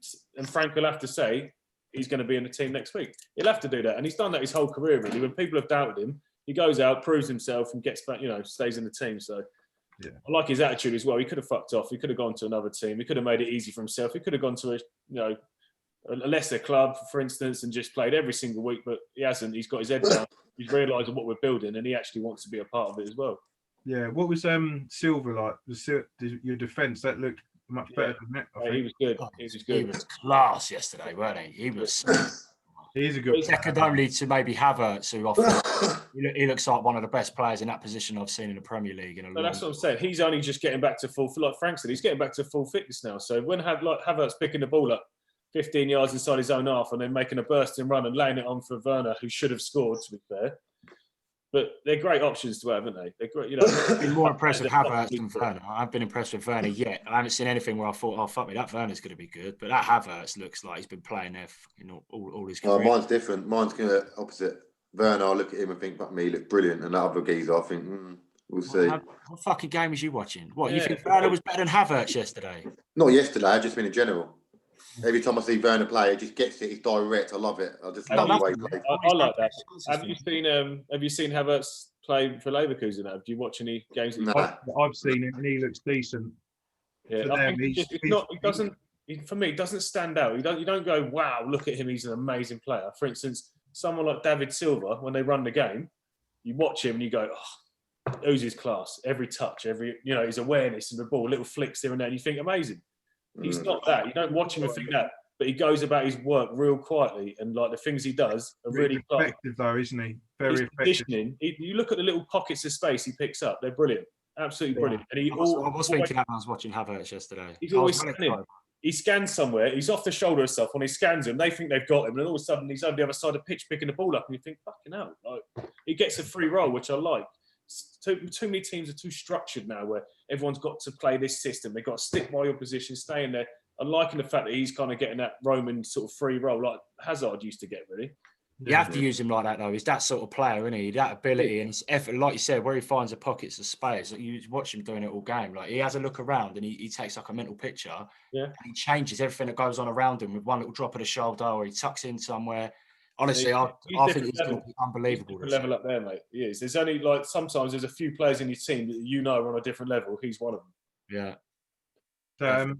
Frank will have to say he's going to be in the team next week. He'll have to do that. And he's done that his whole career, really. When people have doubted him, he goes out, proves himself and gets back, stays in the team. So I like his attitude as well. He could have fucked off. He could have gone to another team. He could have made it easy for himself. He could have gone to a lesser club, for instance, and just played every single week, but he hasn't. He's got his head down. He's realising what we're building, and he actually wants to be a part of it as well. Yeah. What was Silva like? Your defence that looked much better than that. I think. He was good. He was good. He was class yesterday, weren't he? He was. He's a good. Second only to maybe Havertz, who he looks like one of the best players in that position I've seen in the Premier League in a long. That's what I'm saying. He's only just getting back to full. Like Frank said, he's getting back to full fitness now. So when Havertz picking the ball up 15 yards inside his own half and then making a bursting run and laying it on for Werner, who should have scored, to be fair. But they're great options to have, aren't they? They're great. I've been more impressed with Havertz than Werner. I've been impressed with Werner yet. I haven't seen anything where I thought, oh, fuck me, that Werner's going to be good. But that Havertz looks like he's been playing there all his career. Mine's different. Mine's going to opposite. Werner, I look at him and think, fuck me, he looked brilliant. And that other geezer, I think, we'll see. What fucking game was you watching? What, you think Werner was better than Havertz yesterday? Not yesterday, I've just been in general. Every time I see Werner play, he just gets it. He's direct. I love it. I just love the way he plays. I like that. Have you seen Havertz play for Leverkusen? Have you watch any games? I've seen him and he looks decent. Yeah, I think for me, it doesn't stand out. You don't go, wow, look at him, he's an amazing player. For instance, someone like David Silva, when they run the game, you watch him and you go, oh, who's his class? Every touch, his awareness and the ball, little flicks here and there, and you think amazing. He's not that. You don't watch him and think that, but he goes about his work real quietly, and like the things he does are really effective, though, isn't he? Very effective. You look at the little pockets of space he picks up; they're brilliant, absolutely brilliant. And I was thinking that when I was watching Havertz yesterday. He's always scanning. He scans somewhere. He's off the shoulder of stuff. When he scans him, they think they've got him, and all of a sudden he's over the other side of the pitch picking the ball up, and you think, "Fucking hell!" Like, he gets a free roll, which I like. Too many teams are too structured now, where everyone's got to play this system. They've got to stick by your position, stay in there. I'm liking the fact that he's kind of getting that Roman sort of free role like Hazard used to get, really. You have to use him like that, though. He's that sort of player, isn't he? That ability and his effort, like you said, where he finds the pockets of space. Like you watch him doing it all game. Like he has a look around and he takes like a mental picture. Yeah. And he changes everything that goes on around him with one little drop of the shoulder, or he tucks in somewhere. Honestly, I think he's going to be unbelievable. Level up there, mate. He is. There's only like sometimes there's a few players in your team that you know are on a different level. He's one of them. Yeah.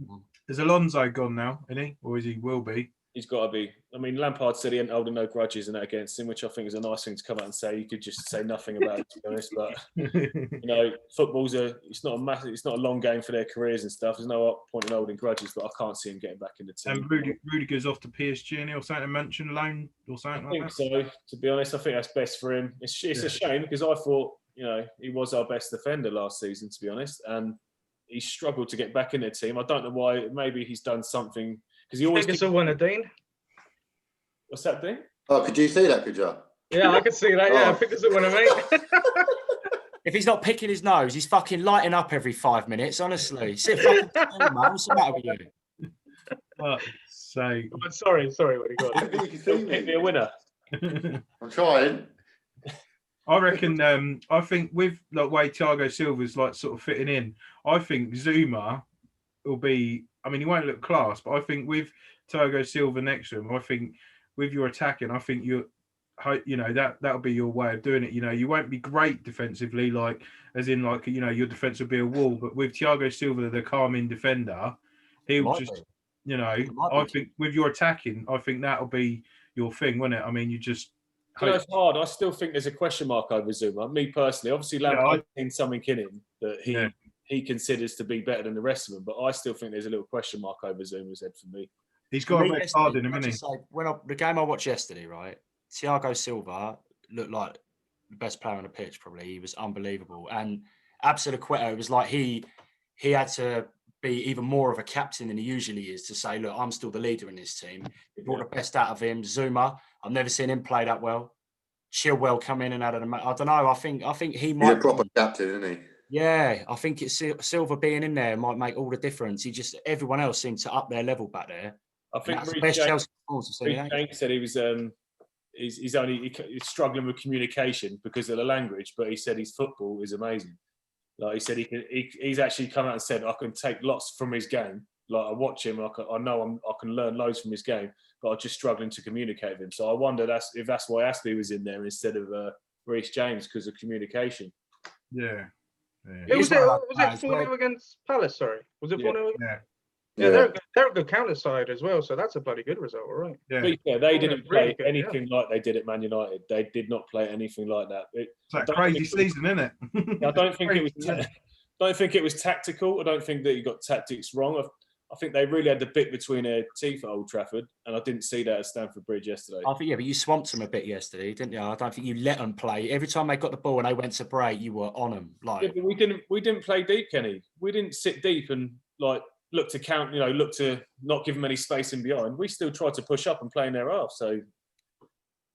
Is Alonso gone now, isn't he? Or will be? He's got to be. I mean, Lampard said he ain't holding no grudges and that against him, which I think is a nice thing to come out and say. You could just say nothing about it, to be honest. But football's it's not a long game for their careers and stuff. There's no point in holding grudges, but I can't see him getting back in the team. And Rudiger's off to PSG or something, mentioned loan or something like that. I think so. To be honest, I think that's best for him. It's a shame because I thought he was our best defender last season, to be honest, and he struggled to get back in the team. I don't know why. Maybe he's done something because he always. It's a winner, Dean. What's that, Dean? Oh, could you see that? Could you? Yeah, I could see that. Yeah, I think it's a winner, mate. If he's not picking his nose, he's fucking lighting up every 5 minutes. Honestly, sit fucking down, man. What's the matter with you? Sorry. What you got? Pick me a winner. I'm trying. I reckon. I think with the way Thiago Silva's like sort of fitting in, I think Zuma will be. I mean, he won't look class, but I think with Thiago Silva next to him, I think with your attacking, I think that'll be your way of doing it. You won't be great defensively, like your defense will be a wall. But with Thiago Silva, the calming defender, he'll just. I think with your attacking, I think that'll be your thing, won't it? I mean, you just. It's hard. I still think there's a question mark over Zuma. Me personally, obviously, Lampard's seen something in him that he considers to be better than the rest of them. But I still think there's a little question mark over Zuma's head for me. He's got a red card in him, isn't he? The game I watched yesterday, right? Thiago Silva looked like the best player on the pitch. Probably he was unbelievable, and Absolutely, it was like he had to be even more of a captain than he usually is to say, look, I'm still the leader in this team. He brought the best out of him. Zuma, I've never seen him play that well. Chilwell come in and out of the match. I don't know. I think he might. He's a proper captain, isn't he? Yeah, I think it's Silva being in there might make all the difference. Everyone else seemed to up their level back there. I think Reece James said he was he's struggling with communication because of the language, but he said his football is amazing. Like he said, he's actually come out and said I can take lots from his game. Like I watch him, I know I can learn loads from his game, but I'm just struggling to communicate with him. So I wonder if that's why Aspie was in there instead of Reece James because of communication. Yeah. Was it 4-0 against Palace? Sorry, was it 4-0? Yeah. Yeah, they're a good counter side as well, so that's a bloody good result, all right? Yeah, they didn't play really anything like they did at Man United. They did not play anything like that. It's that crazy season, isn't it? I don't think it was. Don't think it was tactical. I don't think that you got tactics wrong. I think they really had the bit between their teeth at Old Trafford, and I didn't see that at Stamford Bridge yesterday. I think, yeah, but you swamped them a bit yesterday, didn't you? I don't think you let them play. Every time they got the ball and they went to break, you were on them. Like, yeah, but we didn't play deep, Kenny. We didn't sit deep and like look to count. Look to not give them any space in behind. We still tried to push up and play in their half. So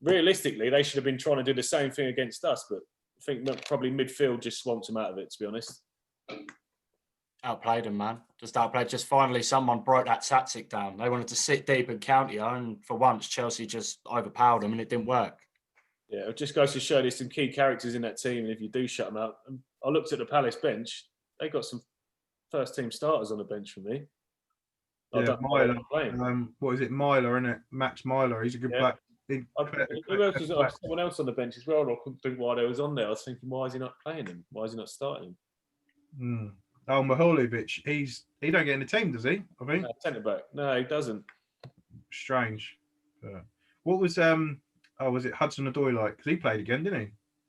realistically, they should have been trying to do the same thing against us. But I think probably midfield just swamped them out of it, to be honest. Outplayed them, man. Just outplayed. Just finally, someone broke that tactic down. They wanted to sit deep and counter you, and for once, Chelsea just overpowered them, and it didn't work. Yeah, it just goes to show there's some key characters in that team, and if you do shut them out, I looked at the Palace bench. They got some first-team starters on the bench for me. Yeah, Myler. What is it, Myler? Isn't it? Max Myler. He's a good player. Who else was on? Someone else on the bench as well. I couldn't think why they was on there. I was thinking, why is he not playing him? Why is he not starting him? Oh, Mihajlovic, he don't get in the team, does he? I think. Centre back. No, he doesn't. Strange. What was was it Hudson-Odoi like? Because he played again, didn't he?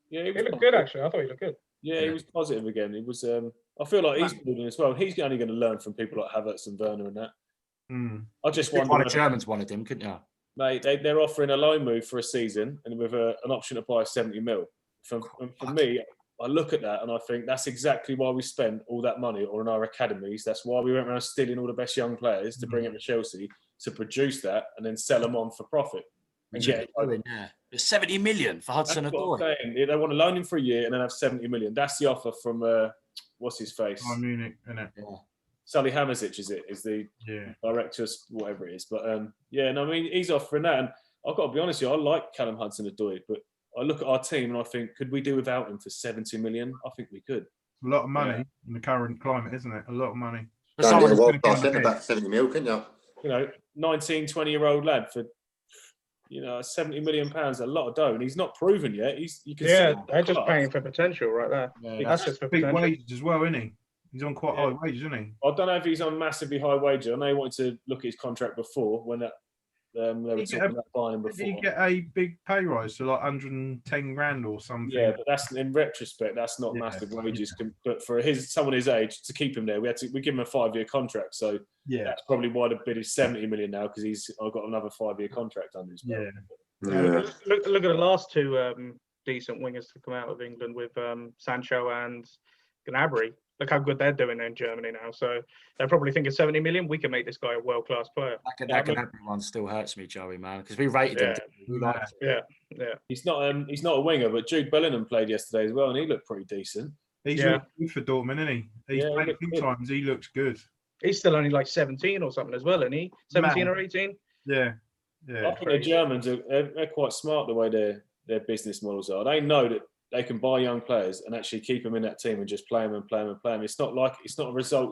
Yeah, he looked good actually. I thought he looked good. Yeah, he was positive again. He was. I feel like he's building as well. He's only going to learn from people like Havertz and Werner and that. I just wonder. One of the Germans wanted him, couldn't you? Mate, they're offering a loan move for a season and with an option to buy 70 mil. For me, I look at that and I think that's exactly why we spent all that money on our academies. That's why we went around stealing all the best young players to bring them to Chelsea to produce that and then sell them on for profit. And get It's 70 million for Hudson-Odoi. They want to loan him for a year and then have 70 million. That's the offer from what's his face? Munich, isn't it? Yeah. Sully Hammerzic is the director, whatever it is. But I mean, he's offering that, and I've got to be honest with you, I like Callum Hudson-Odoi, but I look at our team and I think, could we do without him for 70 million? I think we could. A lot of money in the current climate, isn't it? A lot of money. Don't get a world-class centre-back 70 mil, can you? 19, 20-year-old lad for, £70 million, a lot of dough, and he's not proven yet. They're just paying for potential right there. Yeah, that's just for big wages as well, isn't he? He's on quite high wages, isn't he? I don't know if he's on massively high wages. I know he wanted to look at his contract before when they were talking about buying him before. Did he get a big pay rise to like 110 grand or something? Yeah, but that's in retrospect, that's not massive wages. But for someone his age, to keep him there, we give him a 5-year contract. So that's probably why the bid is 70 million now, because I've got another 5-year contract under his belt. Look at the last two decent wingers to come out of England with Sancho and Gnabry. Look how good they're doing in Germany now. So they're probably thinking 70 million. We can make this guy a world-class player. That Gnabry one still hurts me, Joey, man, because we rated him. Yeah. He's not a winger, but Jude Bellingham played yesterday as well, and he looked pretty decent. He's really good for Dortmund, isn't he? He's played a few times. He looks good. He's still only like 17 or something as well, isn't he? 17 or 18? Yeah. I think the Germans they're quite smart the way their business models are. They know that they can buy young players and actually keep them in that team and just play them and play them and play them. It's not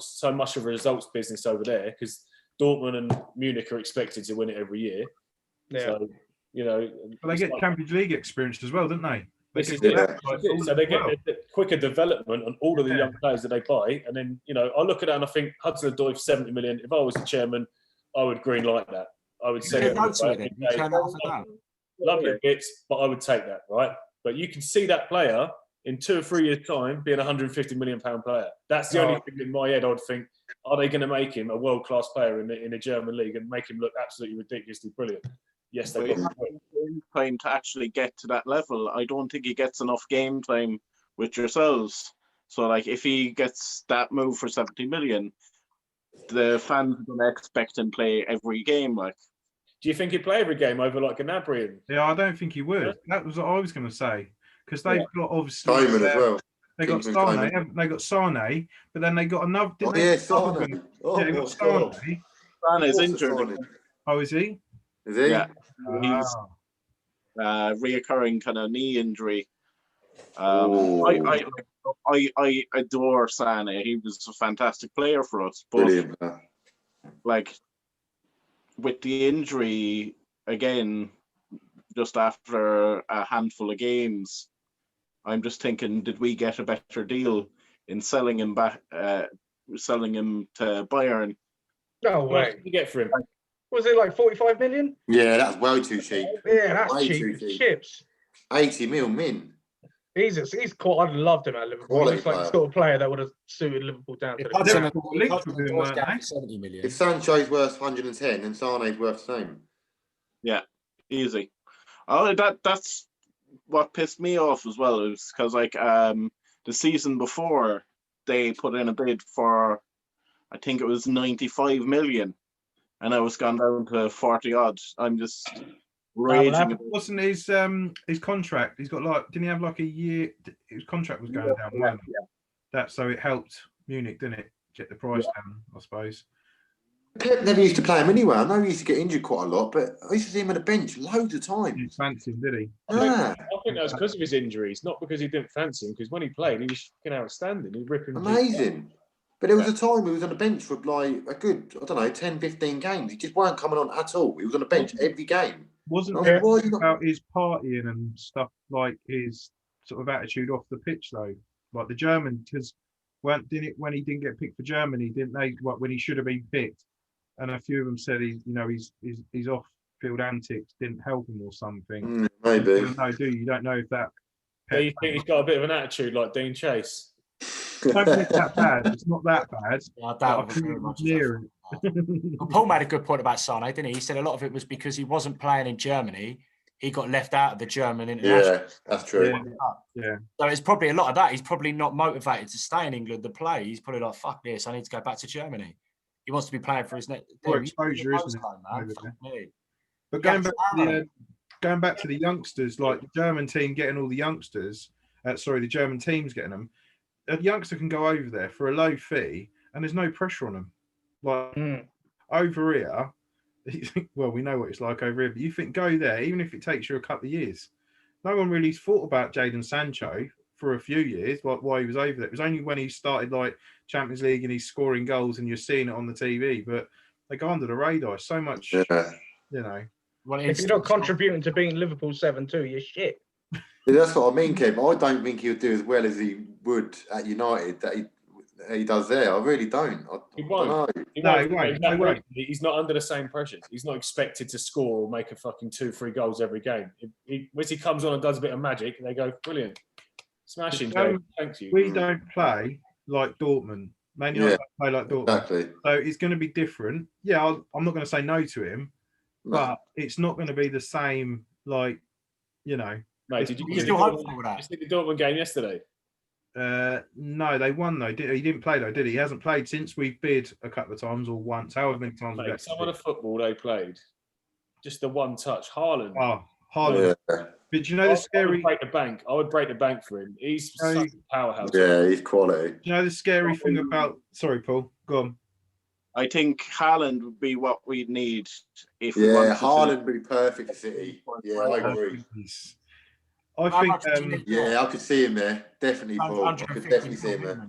so much of a results business over there, because Dortmund and Munich are expected to win it every year. Yeah. So, but they get Champions League experience as well, don't they? So they get a quicker development on all of the young players that they buy. And then, I look at that and I think Hudson-Odoi for 70 million, if I was the chairman, I would green light that. I would say, lovely bits, but I would take that, right? But you can see that player in 2 or 3 years' time being a £150 million player. That's the only thing in my head. I'd think, are they going to make him a world-class player in the German league and make him look absolutely ridiculously brilliant? Yes, they got time to actually get to that level. I don't think he gets enough game time with yourselves. So, if he gets that move for 70 million, the fans are going to expect him play every game. Do you think he'd play every game over Gnabry? Yeah, I don't think he would. Yeah. That was what I was going to say, because they've got obviously Simon as well. They got Sane, haven't they? Got Sane, but then they got another. Sane. They got Sane. Sane is injured. Oh, is he? Is he? Yeah, he's reoccurring kind of knee injury. I adore Sane. He was a fantastic player for us. But brilliant. With the injury again, just after a handful of games, I'm just thinking, did we get a better deal in selling him back, selling him to Bayern? No What else way. did you get for him? Was it like 45 million? Yeah, that's way too cheap. Yeah, that's Way cheap. too cheap. Chips. 80 mil min. He's cool. I'd loved him at Liverpool. Quality He looks like the player. sort of player that would have suited Liverpool down to the ground. Liverpool linked with him, weren't they? 70 million. If Sancho's worth 110 and Sane's worth the same. Yeah, easy. Oh, that's what pissed me off as well, is because like the season before they put in a bid for, I think it was 95 million, and I was gone down to 40 odd. I'm just raging. Wasn't his contract? He's got like, didn't he have like a year? His contract was going down, wasn't it? Yeah. That so it helped Munich, didn't it? Get the price down, I suppose. Pep never used to play him anyway. I know he used to get injured quite a lot, but I used to see him on the bench loads of He times. didn't fancy him, did he? Yeah. I think that was because of his injuries, not because he didn't fancy him. Because when he played, he was fucking outstanding. He was ripping. Amazing. But there was a time he was on the bench for like a good, I don't know, 10, 15 games. He just weren't coming on at all. He was on the bench every game. Wasn't Oh, there why you not- about his partying and stuff, like his sort of attitude off the pitch though? Like the German, because when he didn't get picked for Germany, didn't they? When he should have been picked, and a few of them said his off-field antics didn't help him or something. Maybe. You don't know, do you? You don't know if that. So you think he's got a bit of an attitude like Dean Chase? I don't think it's that bad. It's not that bad. I But doubt I think it was near it. Paul made a good point about Sane, didn't he? He said a lot of it was because he wasn't playing in Germany. He got left out of the German international. Yeah, that's true. Yeah. So it's probably a lot of that. He's probably not motivated to stay in England to play. He's probably like, fuck this, I need to go back to Germany. He wants to be playing for his next More exposure, isn't it? But going back to the youngsters, like the German team getting all the youngsters, the German team's getting them. A youngster can go over there for a low fee, and there's no pressure on them. Like over here, well, we know what it's like over here, but you think go there, even if it takes you a couple of years. No one really thought about Jadon Sancho for a few years, like while he was over there. It was only when he started like Champions League and he's scoring goals and you're seeing it on the TV, but they go under the radar so much, you know. Well, if you're not contributing to beating Liverpool 7-2, you're shit. Yeah, that's what I mean, Kev. I don't think he'll do as well as he would at United that he does there. I really don't. He won't. He won't. He's not under the same pressures. He's not expected to score or make a fucking 2-3 goals every game. Once he comes on and does a bit of magic, they go, brilliant. Smashing, Joe. Thank you. We don't play like Dortmund. Man United don't play like Dortmund. Exactly. So it's going to be different. Yeah, I'm not going to say no to him, but it's not going to be the same, like, you know. Mate, did you still hopeful with that? see the Dortmund game yesterday? No, they won though. He didn't play though, did he? He hasn't played since we've bid a couple of times or once. However many times. Mate, some of the football they played, just the one touch. Haaland. Oh, Haaland. Yeah. But you know the scary. I would break the bank for him. He's such a powerhouse. Yeah, he's quality. You know the scary thing about. Sorry, Paul. Go on. I think Haaland would be what we'd need if. Haaland would be perfect for City. Yeah, I agree. I think. Yeah, I could see him there. Definitely, Paul. I could definitely see him there.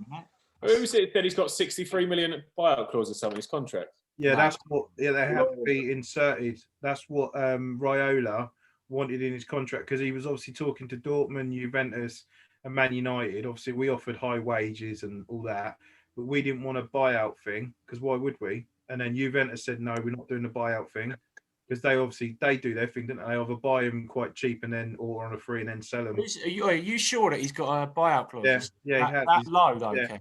Who was it that he's got 63 million buyout clause or something in his contract? Yeah, that's what. Yeah, they have to be inserted. That's what Raiola wanted in his contract because he was obviously talking to Dortmund, Juventus, and Man United. Obviously, we offered high wages and all that, but we didn't want a buyout thing because why would we? And then Juventus said, no, we're not doing the buyout thing. Because they do their thing, don't they? They either buy him quite cheap and then or on a free and then sell him. Are you sure that he's got a buyout clause? Yeah, he has. That low though, yeah.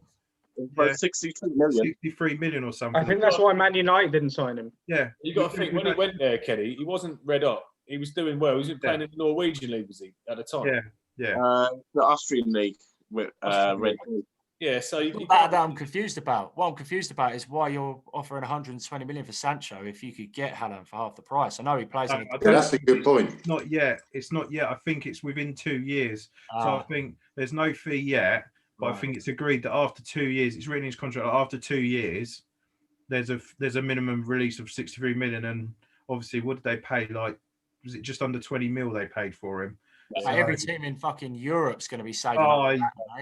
About 63 million. 63 million or something. I think that's why Man United didn't sign him. Yeah. You got to think when he went there, Kenny, he wasn't red hot. He was doing well. He was playing in the Norwegian league, was he, at the time? Yeah. The Austrian league with Red Bull. Yeah, so that I'm confused about. What I'm confused about is why you're offering 120 million for Sancho if you could get Haaland for half the price. I know he plays. That's a good point. Not yet. It's not yet. I think it's within 2 years. So I think there's no fee yet, but I think it's agreed that after 2 years, it's written in his contract. After 2 years, there's a minimum release of 63 million, and obviously, what did they pay? Like, was it just under 20 mil they paid for him? So every team in fucking Europe's going to be saving.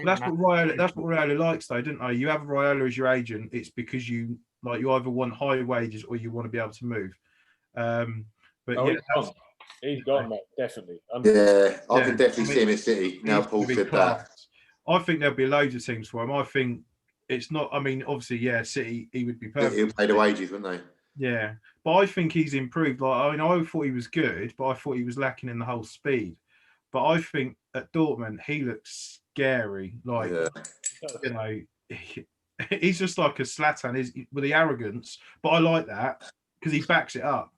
That's what Raiola likes, though, don't they? You have Raiola as your agent. It's because you either want high wages or you want to be able to move. He's gone, mate. Definitely. Yeah, I can definitely see him in City now. Paul said that. I think there'll be loads of things for him. I think it's not. I mean, obviously, yeah, City, he would be perfect. He'll pay the wages, wouldn't they? Yeah, but I think he's improved. Like, I mean, I thought he was good, but I thought he was lacking in the whole speed. But I think at Dortmund, he looks scary. Like, you know, he's just like a Zlatan with the arrogance. But I like that because he backs it up.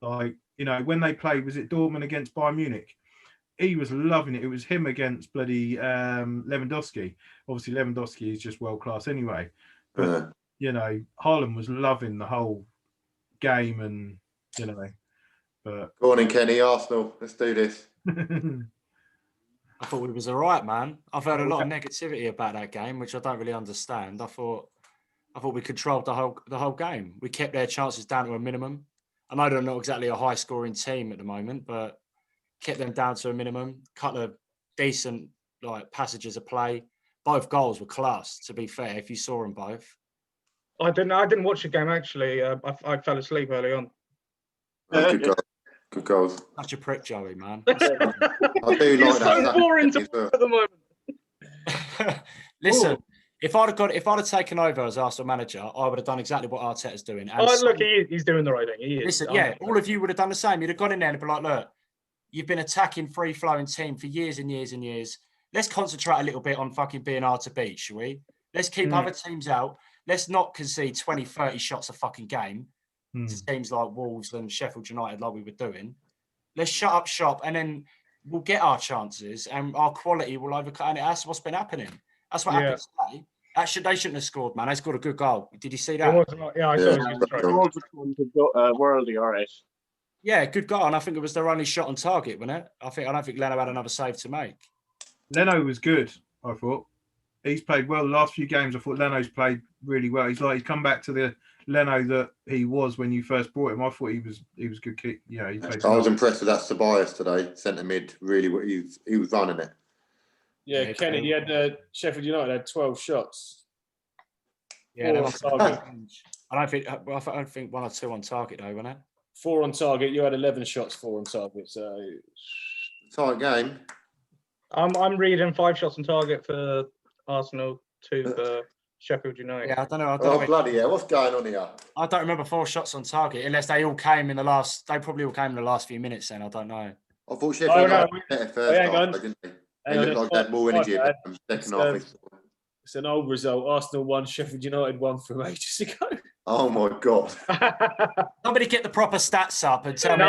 Like, you know, when they played, was it Dortmund against Bayern Munich? He was loving it. It was him against bloody Lewandowski. Obviously, Lewandowski is just world class anyway. But you know, Haaland was loving the whole game, and you know. But go on, in Kenny, Arsenal. Let's do this. I thought we was all right, man. I've heard a lot of negativity about that game, which I don't really understand. I thought we controlled the whole game. We kept their chances down to a minimum. I know they're not exactly a high-scoring team at the moment, but kept them down to a minimum. Couple of decent passages of play. Both goals were class, to be fair, if you saw them both. I didn't watch the game actually. I fell asleep early on. Good goals. Such a prick, Joey, man. I do like that. It's so boring to at the moment. Listen, if I'd have taken over as Arsenal manager, I would have done exactly what Arteta's doing. And look, he's doing the right thing. He is. Listen, all of you would have done the same. You'd have gone in there and be like, look, you've been attacking free-flowing team for years and years and years. Let's concentrate a little bit on fucking being hard to beat, shall we? Let's keep other teams out. Let's not concede 20, 30 shots a fucking game to teams like Wolves and Sheffield United like we were doing. Let's shut up shop and then we'll get our chances and our quality will overcome. And that's what's been happening. That's what happened today. They shouldn't have scored, man. They scored a good goal. Did you see that? I saw it. Worldly, all right. Yeah, good goal. And I think it was their only shot on target, wasn't it? I don't think Leno had another save to make. Leno was good, I thought. He's played well the last few games. I thought Leno's played really well. He's come back to the Leno that he was when you first brought him. I thought he was good kick. Yeah, he played. I was impressed with that Tobias today, centre mid. Really, he was running it. Yeah, Kenny, he had Sheffield United had 12 shots. Yeah, they on target. I don't think 1 or 2 on target though, wasn't it? 4 on target. You had 11 shots, 4 on target. So tight game. I'm reading 5 shots on target for Arsenal, 2 for Sheffield United. Yeah, I don't know. Bloody hell! What's going on here? I don't remember 4 shots on target unless they all came in the last. They probably all came in the last few minutes. Then I don't know. I thought Sheffield United better first half, didn't they? They looked like they had more energy about them second half. It's an old result. Arsenal won, Sheffield United won from ages ago. Oh my God! Somebody get the proper stats up and tell me.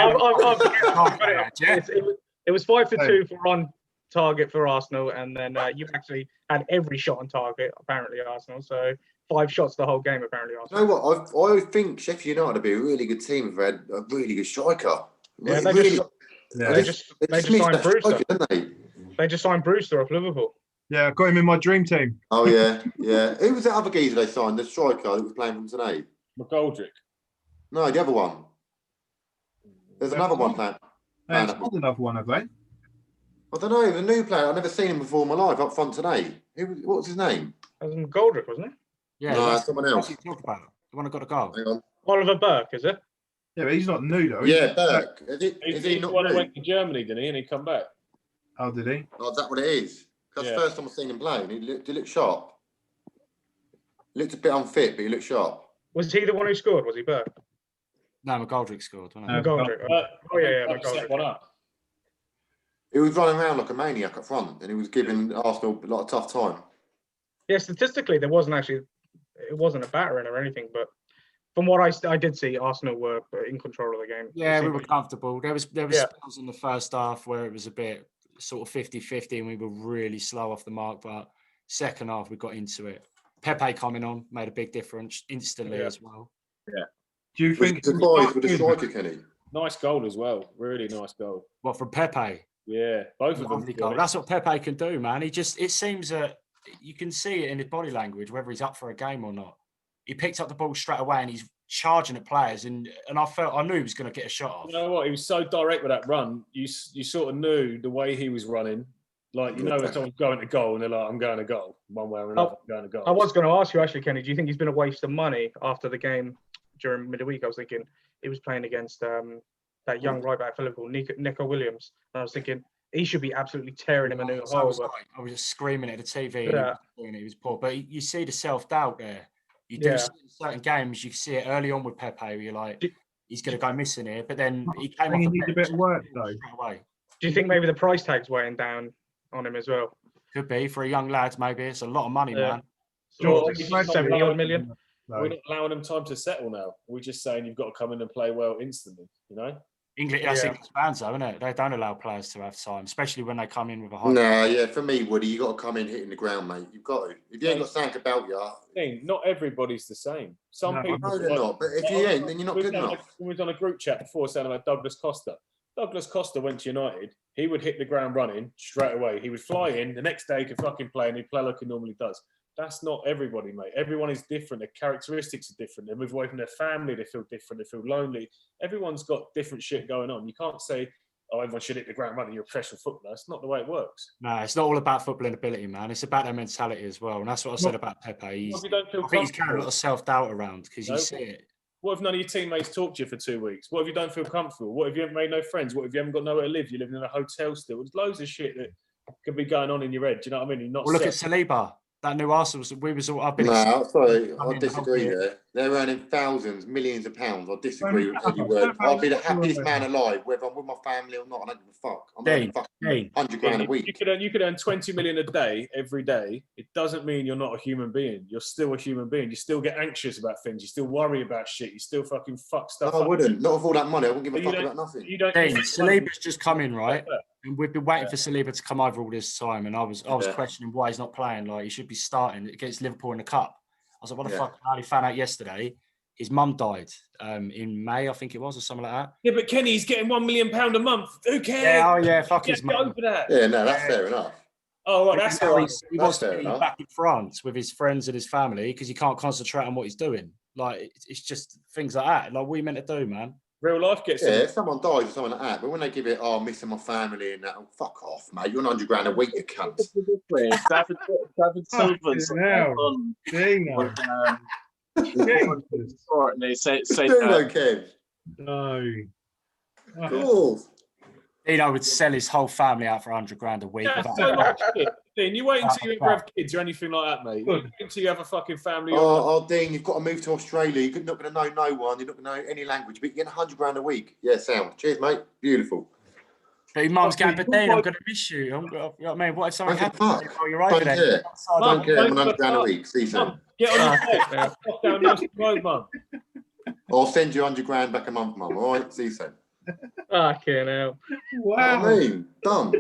It was 5 to 2 for on target for Arsenal, and then you actually had every shot on target. Apparently, Arsenal. So 5 shots the whole game. Apparently, Arsenal. You know what? I think Sheffield United would be a really good team if they had a really good striker. Yeah, they just signed Brewster. They just signed Brewster off Liverpool. Yeah, I got him in my dream team. Oh yeah. Who was that other geezer they signed? The striker that was playing from today. McGoldrick. No, the other one. There's another one playing. There's another one, have they? I don't know. The new player. I've never seen him before in my life. Up front today. What was his name? That was McGoldrick, wasn't it? Yeah. No, that's someone else. Talk about it. The one who got a goal. Hang on. Oliver Burke, is it? Yeah, but he's not new though. Yeah, Burke. Is he not new? Went to Germany, didn't he? And he come back. Oh, did he? Oh, is that what it is? That's the first time I've seen him play. He looked sharp. He looked a bit unfit, but he looked sharp. Was he the one who scored? Was he Burke? No, McGoldrick scored. McGoldrick. McGoldrick. He was running around like a maniac up front, and he was giving Arsenal a lot of tough time. Yeah, statistically, it wasn't a battering or anything, but from what I did see, Arsenal were in control of the game. Yeah, we were comfortable. There was spells in the first half where it was a bit sort of 50-50 and we were really slow off the mark, but second half we got into it. Pepe coming on made a big difference instantly as well. Yeah. Do you think the boys with the striker, Kenny? Nice goal as well. Really nice goal. What, from Pepe? Yeah, both of them. Goal. That's what Pepe can do, man. It seems that you can see it in his body language, whether he's up for a game or not. He picked up the ball straight away and he's charging at players, and I knew he was going to get a shot off. You know what? He was so direct with that run. You sort of knew the way he was running. Like, you know, when someone's going to goal and they're like, I'm going to goal one way or another. I'm going to goal. I was going to ask you actually, Kenny, do you think he's been a waste of money after the game during midweek? I was thinking he was playing against that young right back for Liverpool, Nico Williams. And I was thinking, he should be absolutely tearing him a new hole. I was just screaming at the TV. And he was poor, but you see the self-doubt there. You do see certain games. You see it early on with Pepe. Where you're like, he's going to go missing here, but then he came off the bench. A bit of work though. Away. Do you think maybe the price tag's weighing down on him as well? Could be for a young lad. Maybe it's a lot of money, man. So 70-odd million. No. We're not allowing them time to settle now. We're just saying you've got to come in and play well instantly. English fans, though, isn't it? They don't allow players to have time, especially when they come in with a high. No, yeah, for me, Woody, you got to come in hitting the ground, mate. You've got to. If you ain't got something about you, not everybody's the same. Some people. No, they're not. But if you ain't, then you're not good enough. We was on a group chat before saying about Douglas Costa. Douglas Costa went to United. He would hit the ground running straight away. He would fly in the next day, he could fucking play, and he'd play like he normally does. That's not everybody, mate. Everyone is different. Their characteristics are different. They move away from their family. They feel different. They feel lonely. Everyone's got different shit going on. You can't say, oh, everyone should hit the ground running. You're a professional footballer. That's not the way it works. No, it's not all about footballing ability, man. It's about their mentality as well. And that's what I said about Pepe. I think he's carrying a lot of self-doubt around because you see it. What if none of your teammates talk to you for 2 weeks? What if you don't feel comfortable? What if you haven't made no friends? What if you haven't got nowhere to live? You're living in a hotel still. There's loads of shit that could be going on in your head. Do you know what I mean? You're not look at Saliba. That new Arsenal, sorry, I disagree there. They're earning thousands, millions of pounds. I disagree with every word. I'll be the happiest man alive, whether I'm with my family or not. I don't give a fuck. I'm earning fucking 100 grand a week. You could earn 20 million a day, every day. It doesn't mean you're not a human being. You're still a human being. You still get anxious about things. You still worry about shit. You still fucking fuck stuff up. I wouldn't. Not with all that money. I wouldn't give a fuck about nothing. Saliba's just come in, right? And we've been waiting for Saliba to come over all this time, and I was questioning why he's not playing. Like, he should be starting against Liverpool in the cup. I was like, what the fuck? I only found out yesterday his mum died in May, I think it was, or something like that. Yeah, but Kenny, he's getting £1 million a month. Who cares? Yeah, fuck his mum. Yeah, no, that's fair enough. Oh, right, that's all right. He wants to be back in France with his friends and his family because he can't concentrate on what he's doing. Like, it's just things like that. Like, what are you meant to do, man? Real life gets if someone dies or something like that, but when they give it, I'm missing my family and that, fuck off, mate. You're 100 grand a week, you cunt. David Silva's they say no. Cool. Dino would sell his whole family out for 100 grand a week. That's so much shit. Dean, you wait until you have kids or anything like that, mate. You wait until you have a fucking family. Dean, you've got to move to Australia. You're not going to know no one. You're not going to know any language, but you're getting 100 grand a week. Yeah, sound. Cheers, mate. Beautiful. But your mum's going, but Dean, I'm going to miss you. You know what I mean? What if something happens while you're over there? Don't care. 100 grand a week. See, Sam. Get on your phone. Mum. I'll send you 100 grand back a month, Mum. All right? See you soon. Fucking hell. Wow. I mean, done.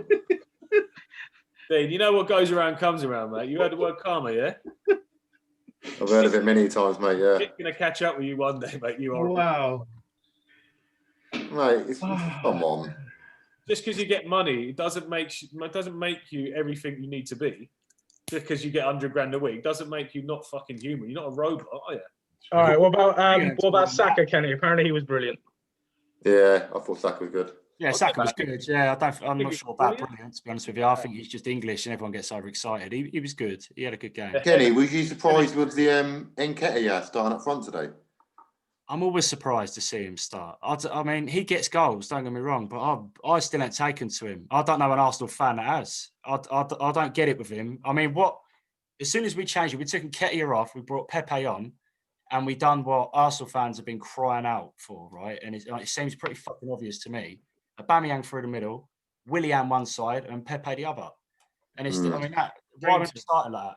Dean, you know what goes around comes around, mate. You heard the word karma, yeah? I've heard of it many times, mate, yeah. It's going to catch up with you one day, mate. You are. Wow. Mate, come on. Just because you get money, it doesn't make you everything you need to be. Just because you get 100 grand a week doesn't make you not fucking human. You're not a robot, are you? All right, what about Saka, Kenny? Apparently he was brilliant. Yeah, I thought Saka was good. Yeah, Saka was good. Yeah, I'm not sure about brilliant, to be honest with you. I think he's just English and everyone gets overexcited. He was good. He had a good game. Kenny, was you surprised with the Nketiah starting up front today? I'm always surprised to see him start. I mean, he gets goals, don't get me wrong, but I still ain't taken to him. I don't know an Arsenal fan that has. I don't get it with him. I mean, as soon as we changed it, we took Nketiah off, we brought Pepe on, and we done what Arsenal fans have been crying out for, right? And it seems pretty fucking obvious to me. Aubameyang through the middle, Willian one side, and Pepe the other. And it's, I mean, why would we start like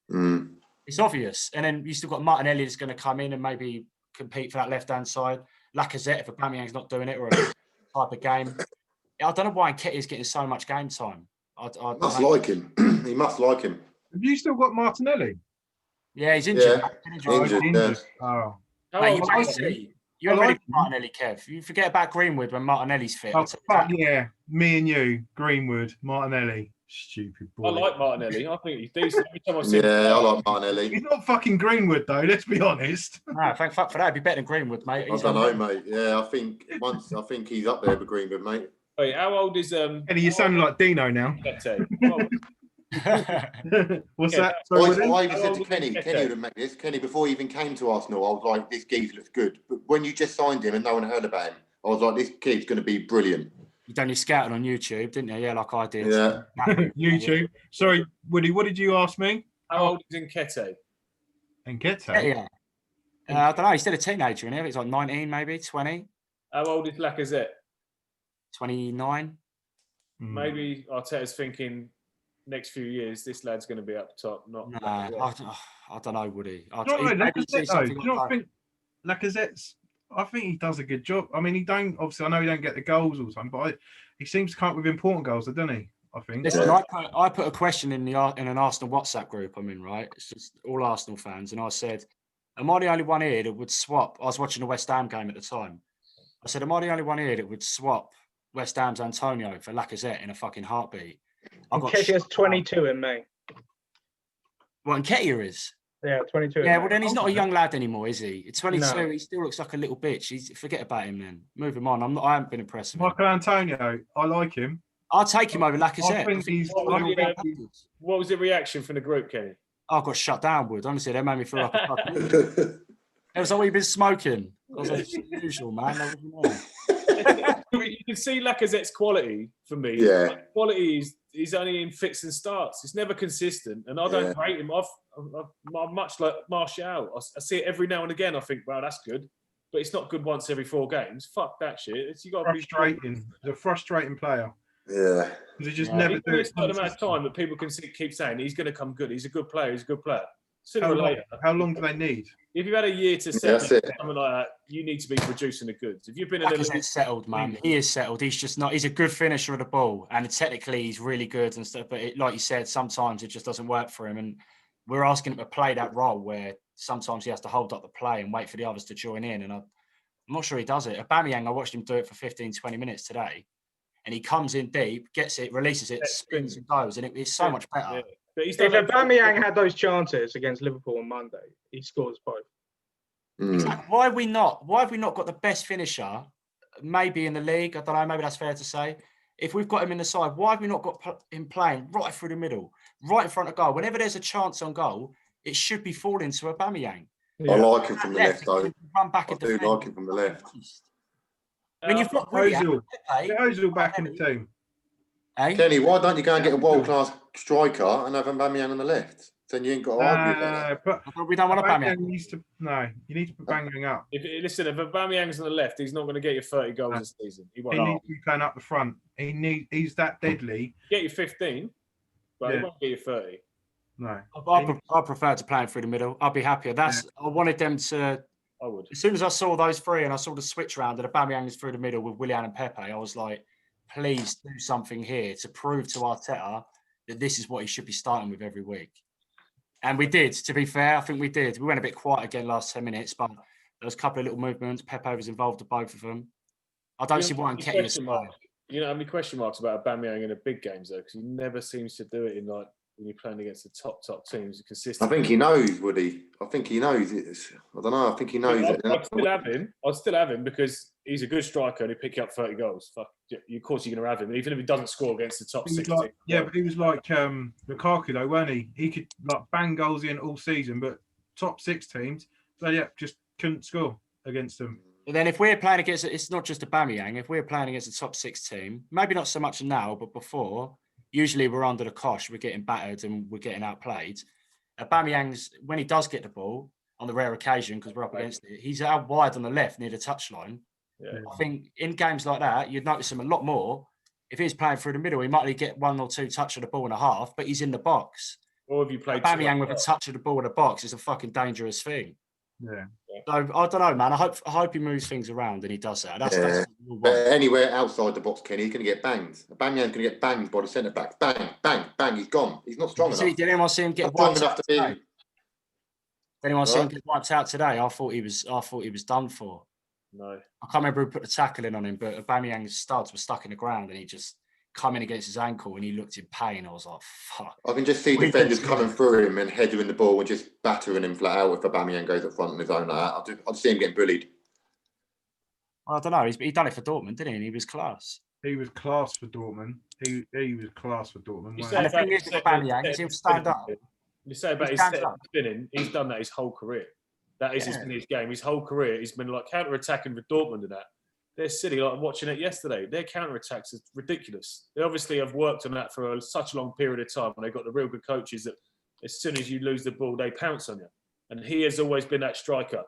that? It's obvious. And then you still got Martinelli that's going to come in and maybe compete for that left-hand side. Lacazette, if Aubameyang's not doing it, or a type of game. I don't know why Nketiah's getting so much game time. Must like him. He must like him. Have you still got Martinelli? Yeah, he's injured. Yeah. Injured. Oh. You ain't ready for Martinelli, Kev. You forget about Greenwood when Martinelli's fit. Oh, fuck yeah. Me and you, Greenwood, Martinelli. Stupid boy. I like Martinelli. I think he's decent. Every time I see I like Martinelli. He's not fucking Greenwood, though, let's be honest. No, thank fuck for that. He'd be better than Greenwood, mate. I don't know, mate. Yeah, I think he's up there with Greenwood, mate. Wait, how old is Eddie, you sound like Dino now. What's that? I even said to Kenny would have made this. Kenny, before he even came to Arsenal, I was like, this geezer looks good. But when you just signed him and no one heard about him, I was like, this kid's going to be brilliant. You done your scouting on YouTube, didn't you? Yeah, like I did. Yeah. YouTube. Sorry, Woody, what did you ask me? How old is Nketiah? Nketiah? Yeah. I don't know. He's still a teenager, isn't he? He's like 19, maybe 20. How old is Lacazette? 29. Maybe Arteta's thinking next few years this lad's going to be up top. Not. Nah, I don't know, Woody. Do you not think Lacazette's? I think he does a good job. I mean, he don't. Obviously, I know he don't get the goals all the time, but he seems to come up with important goals, doesn't he? I think. Listen, I put a question in an Arsenal WhatsApp group I'm in, right? It's just all Arsenal fans, and I said, "Am I the only one here that would swap?" I was watching the West Ham game at the time. I said, "Am I the only one here that would swap West Ham's Antonio for Lacazette in a fucking heartbeat?" Nketiah's 22 in May. Well, Nketiah is. Yeah, 22. Yeah, well then he's not a young lad anymore, is he? At 22, No. he still looks like a little bitch. Forget about him then. Move him on. I haven't been impressed with him. Michael Antonio, I like him. I'll take him over Lacazette. I think he's. What was the reaction from the group, Kenny? I got shut down, Wood. Honestly, they made me feel like a fucking idiot. It was like, "What, you've been smoking?" I was like, "Usual, man." You can see Lacazette's quality for me. Yeah. Quality is only in fits and starts. It's never consistent, and I don't rate him. I'm much like Martial. I see it every now and again. I think, wow, that's good, but it's not good once every 4 games. Fuck that shit. You got to be frustrating. He's a frustrating player. Yeah. Because he just never do it. It's not the amount of time that people can keep saying he's going to come good. He's a good player. He's a good player. Sooner or later. How long do they need? If you've had a year to settle something like that, you need to be producing the goods. If you've been Lacazette's settled, man. He is settled. He's just not. He's a good finisher of the ball, and technically he's really good and stuff. But like you said, sometimes it just doesn't work for him, and we're asking him to play that role where sometimes he has to hold up the play and wait for the others to join in. And I'm not sure he does it. Aubameyang, I watched him do it for 15, 20 minutes today, and he comes in deep, gets it, releases it, spins and goes, and it's so much better. Yeah. But if Aubameyang had those chances against Liverpool on Monday, he scores both. Exactly. Why have we not got the best finisher? Maybe in the league. I don't know. Maybe that's fair to say. If we've got him in the side, why have we not got him playing right through the middle, right in front of goal? Whenever there's a chance on goal, it should be falling to Aubameyang. Yeah. I like him from the left, though. Run back I do like him from the left. I mean, you've got Ozil back in the team. Hey? Kenny, why don't you go and get a world-class striker and have Aubameyang on the left? Then you ain't got to argue about that. But we don't want Aubameyang. You need to put Aubameyang up. Listen, if Aubameyang's on the left, he's not going to get you 30 goals this season. He needs to be playing up the front. He's that deadly. Get you 15, but he won't get you 30. No. I prefer to play him through the middle. I'll be happier. I wanted them to. I would. As soon as I saw those 3 and I saw the switch round that Aubameyang is through the middle with Willian and Pepe, I was like, please do something here to prove to Arteta that this is what he should be starting with every week. And we did, to be fair. I think we did. We went a bit quiet again last 10 minutes, but there was a couple of little movements. Pepe was involved with both of them. I don't see why Nketiah's playing. You know how many question marks about Aubameyang in the big games, though? Because he never seems to do it in like when you're playing against the top teams consistently. I think he knows, Woody. I think he knows it. I don't know. I think he knows it. I'd still have him because he's a good striker and he'll pick you up 30 goals. Fuck, of course you're going to have him, even if he doesn't score against the top 6 teams. But he was like Lukaku, though, weren't he? He could like bang goals in all season, but top 6 teams, just couldn't score against them. But then if we're playing against, it's not just Aubameyang. If we're playing against a top 6 team, maybe not so much now, but before, usually we're under the cosh, we're getting battered and we're getting outplayed. Aubameyang's, when he does get the ball, on the rare occasion, because we're up against it, he's out wide on the left near the touchline. Yeah. I think in games like that, you'd notice him a lot more. If he's playing through the middle, he might only get 1 or 2 touch of the ball and a half, but he's in the box. Or have you played Aubameyang with a touch of the ball in the box is a fucking dangerous thing. Yeah. So I don't know, man. I hope he moves things around and he does that. That's but anywhere outside the box, Kenny, he's going to get banged. Aubameyang's going to get banged by the centre back. Bang, bang, bang. He's gone. He's not strong enough. Did anyone see him get wiped out today? Did anyone see him get wiped out today? I thought he was done for. No. I can't remember who put the tackle in on him, but Aubameyang's studs were stuck in the ground and he just come in against his ankle and he looked in pain. I was like, fuck. I can just see defenders coming through him and heading the ball and just battering him flat out if Aubameyang goes up front on his own like that. I'd see him getting bullied. I don't know. He done it for Dortmund, didn't he? And he was class. He was class for Dortmund. He was class for Dortmund. And the thing is with Aubameyang is he'll stand up. You say about his spinning, he's done that his whole career. That is his game. His whole career, he's been like counter-attacking with Dortmund and that. they're silly. Like watching it yesterday, their counter-attacks are ridiculous. They obviously have worked on that for such a long period of time, and they've got the real good coaches that as soon as you lose the ball, they pounce on you. And he has always been that striker.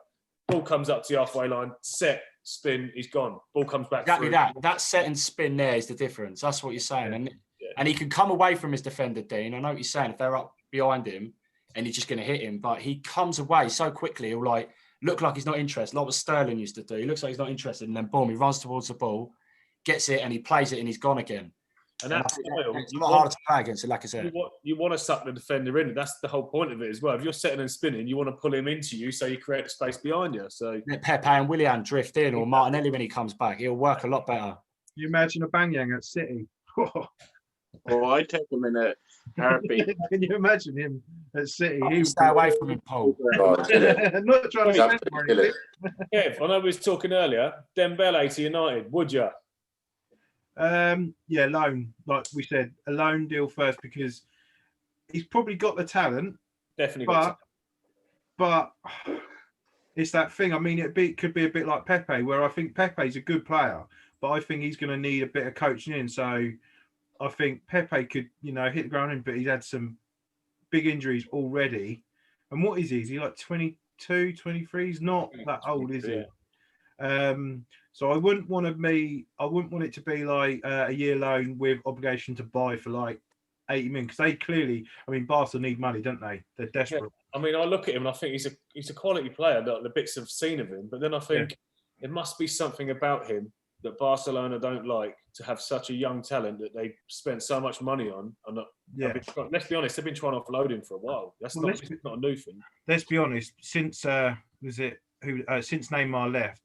Ball comes up to the halfway line, set, spin, he's gone. Ball comes back exactly through. That set and spin there is the difference. That's what you're saying. And he can come away from his defender, Dean. I know what you're saying. If they're up behind him and he's just going to hit him, but he comes away so quickly. He'll like look like he's not interested, like what Sterling used to do. He looks like he's not interested, and then boom, he runs towards the ball, gets it, and he plays it, and he's gone again. And that's it's a lot harder to play against, like I said. You want to suck the defender in. That's the whole point of it as well. If you're setting and spinning, you want to pull him into you so you create the space behind you. So let Pepe and Willian drift in, or Martinelli when he comes back. He'll work a lot better. You imagine a Banyang at City? Oh, I'd take him in a heartbeat. Can you imagine him at City? He stay away from him, Paul. Not trying to kill it. Kev, I know we was talking earlier. Dembele to United, would you? Yeah, loan. Like we said, a loan deal first because he's probably got the talent. Definitely. But it's that thing. I mean, could be a bit like Pepe, where I think Pepe's a good player, but I think he's going to need a bit of coaching in. So I think Pepe could, hit the ground in, but he's had some big injuries already. And what is he? Is he like 22, 23? He's not that old, is he? So I wouldn't want it to be like a year loan with obligation to buy for like 80 million, because they clearly, Barca need money, don't they? They're desperate. Yeah. I look at him and I think he's a quality player, the bits I've seen of him, but then I think there must be something about him that Barcelona don't like, to have such a young talent that they spent so much money on. And let's be honest, they've been trying to offload him for a while. That's not a new thing. Let's be honest. Since since Neymar left,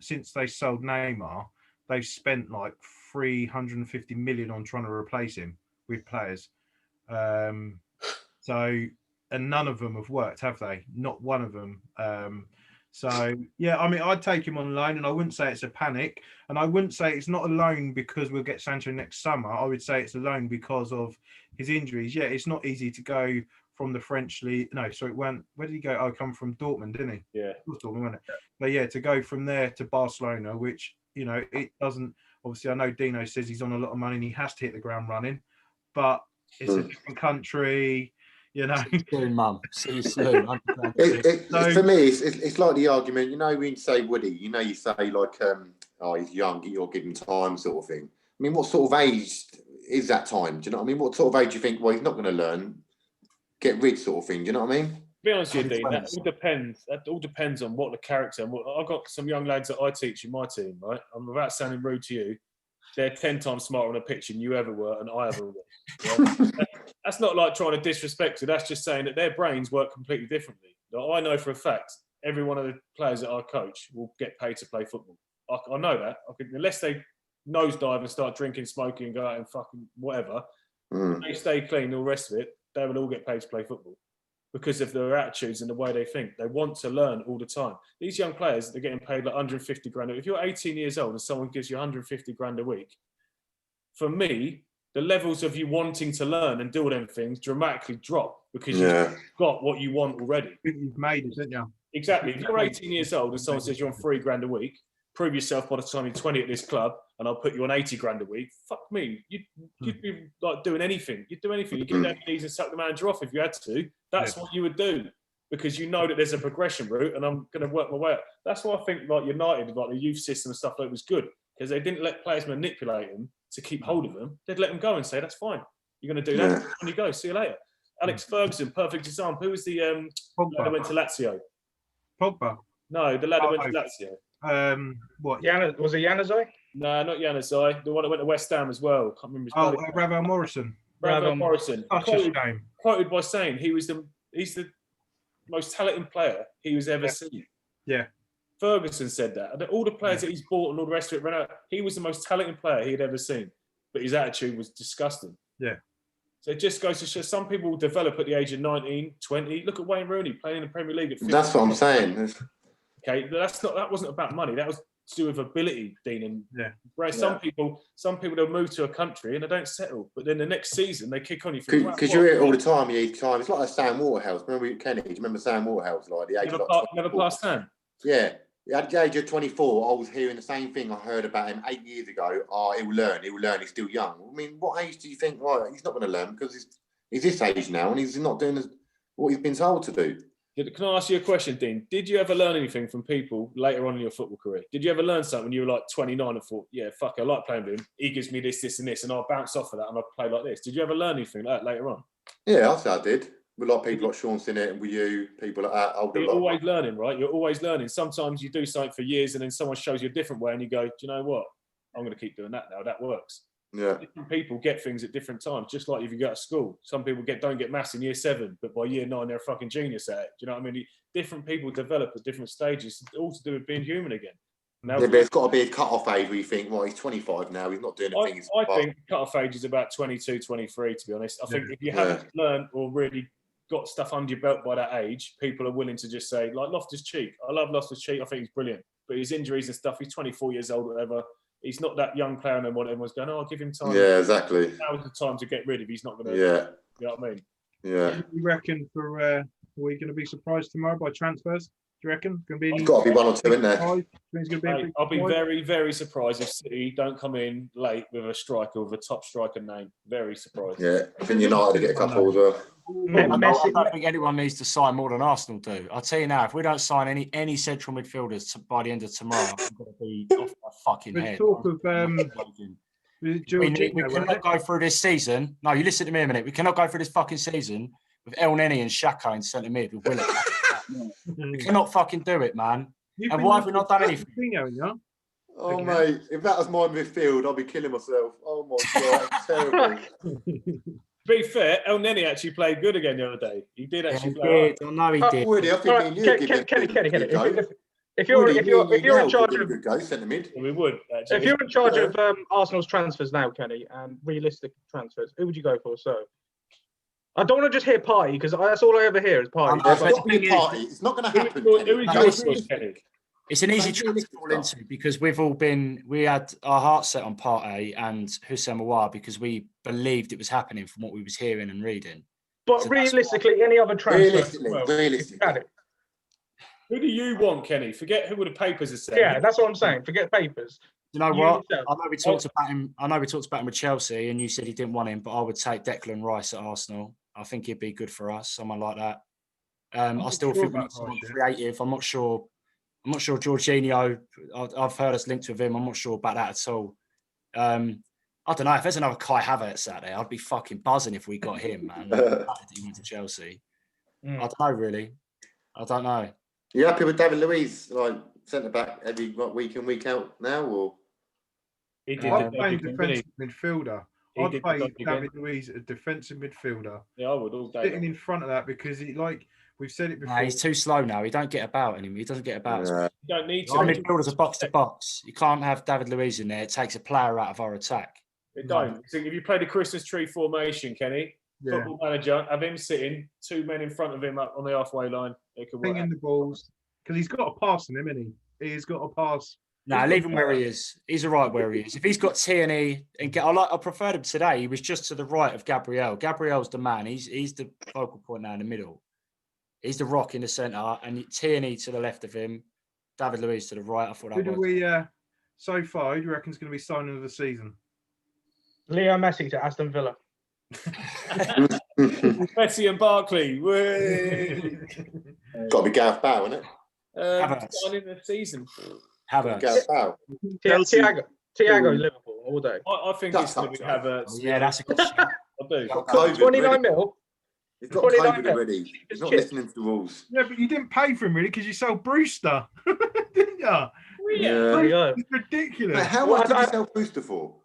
since they sold Neymar, they've spent like 350 million on trying to replace him with players. And none of them have worked, have they? Not one of them. I'd take him on loan, and I wouldn't say it's a panic, and I wouldn't say it's not a loan because we'll get Sancho next summer. I would say it's a loan because of his injuries. Yeah, it's not easy to go from the French league. No, sorry, where did he go? Oh, come from Dortmund, didn't he? Yeah, it was Dortmund, wasn't it? But yeah, to go from there to Barcelona, which it doesn't. Obviously, I know Dino says he's on a lot of money and he has to hit the ground running, but it's a different country. See you soon, Mum. See you soon. For me, it's like the argument, when you say Woody, you say like, he's young, you'll give him time, sort of thing. What sort of age is that time? Do you know what I mean? What sort of age do you think, well, he's not going to learn, get rid, sort of thing? Do you know what I mean? To be honest with you, Dean, that all depends. That all depends on what the character. I've got some young lads that I teach in my team, right? I'm without sounding rude to you. They're 10 times smarter on a pitch than you ever were, and I ever were. Yeah? That's not like trying to disrespect you. That's just saying that their brains work completely differently. Now, I know for a fact every one of the players that I coach will get paid to play football. I know that. Unless they nosedive and start drinking, smoking, and go out and fucking whatever, they stay clean, all the rest of it, they will all get paid to play football because of their attitudes and the way they think. They want to learn all the time. These young players, they're getting paid like 150 grand. If you're 18 years old and someone gives you 150 grand a week, for me, the levels of you wanting to learn and do all them things dramatically drop because you've got what you want already. You've made it, haven't you? Exactly. If you're 18 years old and someone says you're on 3 grand a week, prove yourself by the time you're 20 at this club and I'll put you on 80 grand a week. Fuck me. You'd be like doing anything. You'd do anything. You'd get down your knees and suck the manager off if you had to. That's what you would do because you know that there's a progression route and I'm going to work my way up. That's why I think like United, like the youth system and stuff like that was good because they didn't let players manipulate them to keep hold of them. They'd let them go and say, that's fine. You're going to do that. On you go. See you later. Alex Ferguson, perfect example. Who was the lad that went to Lazio? Pogba? No, the lad that went to Lazio. What? Was it Januzaj? No, not Januzaj. The one that went to West Ham as well. Can't remember his name. Ravel Morrison. Ravel Morrison. Quoted by saying he's the most talented player he was ever seen. Yeah. Ferguson said that. And all the players that he's bought and all the rest of it ran out. He was the most talented player he had ever seen. But his attitude was disgusting. Yeah. So it just goes to show some people develop at the age of 19, 20. Look at Wayne Rooney playing in the Premier League at 15. That's what I'm saying. Okay, but that wasn't about money. That was to do with ability, Dean. Whereas some people they'll move to a country and they don't settle. But then the next season they kick on you. Because you're here all the time, you need time. It's like Sam Waterhouse. Remember Kenny? Do you remember Sam Waterhouse? Like the age never passed Sam. Yeah. At the age of 24, I was hearing the same thing I heard about him 8 years ago. Oh, he'll learn, he's still young. I mean, what age do you think, right, he's not going to learn because he's this age now and he's not doing what he's been told to do. Can I ask you a question, Dean? Did you ever learn anything from people later on in your football career? Did you ever learn something when you were like 29 and thought, yeah, fuck, I like playing with him. He gives me this, and this, and I'll bounce off of that and I'll play like this. Did you ever learn anything like that later on? Yeah, I say I did. With a lot of people like Sean Sinnett and with you, people like that. You're always learning, right? You're always learning. Sometimes you do something for years and then someone shows you a different way and you go, do you know what? I'm going to keep doing that now. That works. Yeah. Different people get things at different times, just like if you go to school. Some people don't get maths in year 7, but by year 9, they're a fucking genius at it. Do you know what I mean? Different people develop at different stages, all to do with being human again. Now, yeah, but it's got to be a cut-off age where you think, well, he's 25 now, he's not doing the things. I think cut-off age is about 22, 23, to be honest. I think if you haven't learned or really got stuff under your belt by that age, people are willing to just say, like Loftus-Cheek. I love Loftus-Cheek. I think he's brilliant. But his injuries and stuff, he's 24 years old, whatever. He's not that young player and what everyone's going, oh, I'll give him time. Yeah, exactly. Now's the time to get rid of. He's not going to. Yeah. You know what I mean? Yeah. You reckon are we going to be surprised tomorrow by transfers? Do you reckon? There's got to be one or two in there. I'll be very, very surprised if City don't come in late with a striker, with a top striker name. Very surprised. Yeah, I think United to get a couple as well. I don't think anyone needs to sign more than Arsenal do. I'll tell you now, if we don't sign any central midfielders by the end of tomorrow, I'm going to be off my fucking head. Talk of, we cannot go through this season. No, you listen to me a minute. We cannot go through this fucking season with El Neni and Xhaka in centre mid with Willock. We cannot fucking do it, man. And why have we not done anything? Oh, mate, if that was my midfield, I'd be killing myself. Oh, my God, terrible. To be fair, El Neni actually played good again the other day. He did actually play. I know he did. Woody, I think Kenny. If you're in charge of we would. Actually. If you're in charge of Arsenal's transfers now, Kenny, and realistic transfers, who would you go for? So, I don't want to just hear party because that's all I ever hear is party. It's not going to happen. Who is your choice, Kenny? It's an easy choice to fall into because we had our heart set on Partey and Houssem Aouar because we believed it was happening from what we was hearing and reading. But so realistically, any other transfer? Realistically. Who do you want, Kenny? Forget who the papers are saying. Yeah, that's what I'm saying. Forget papers. You know what? I know we talked about him. I know we talked about him with Chelsea, and you said he didn't want him. But I would take Declan Rice at Arsenal. I think he'd be good for us. Someone like that. I still think we need someone creative. I'm not sure Jorginho. I've heard us linked with him. I'm not sure about that at all. I don't know if there's another Kai Havertz out there. I'd be fucking buzzing if we got him, man. He went to Chelsea. I don't know, really. I don't know. You happy with David Luiz, like centre back every week in, week out now, or? I'd play defensive midfielder. I'd play David Luiz as a defensive midfielder. Yeah, I would all day. Sitting in front of that because he, like we've said it before. Nah, he's too slow now. He don't get about anymore. He doesn't get about. You don't need to. Our midfielders are box to box. You can't have David Luiz in there. It takes a player out of our attack. It don't. So if you play the Christmas tree formation, Kenny, football manager, have him sitting, 2 men in front of him up on the halfway line. Pinging the balls because he's got a pass in him, isn't he? He's got a pass. Nah, leave him where he is. He's all right where he is. If he's got Tierney and I preferred him today. He was just to the right of Gabriel. Gabriel's the man. He's the focal point now in the middle. He's the rock in the centre, and Tierney to the left of him. David Luiz to the right. I thought that Who do we so far? Who do you reckon is going to be signing of the season? Leo Messi to Aston Villa. Messi and Barkley. Got to be Gareth Bale, isn't it? Signing the season. Gareth Bale. Thiago, Liverpool all day. I think it's going to be Havertz. Yeah, that's a good shot. I do. 29 mil. He's got COVID already. He's not listening to the rules. Yeah, but you didn't pay for him really because you sold Brewster, didn't you? Yeah. It's ridiculous. But how much did you sell Brewster for?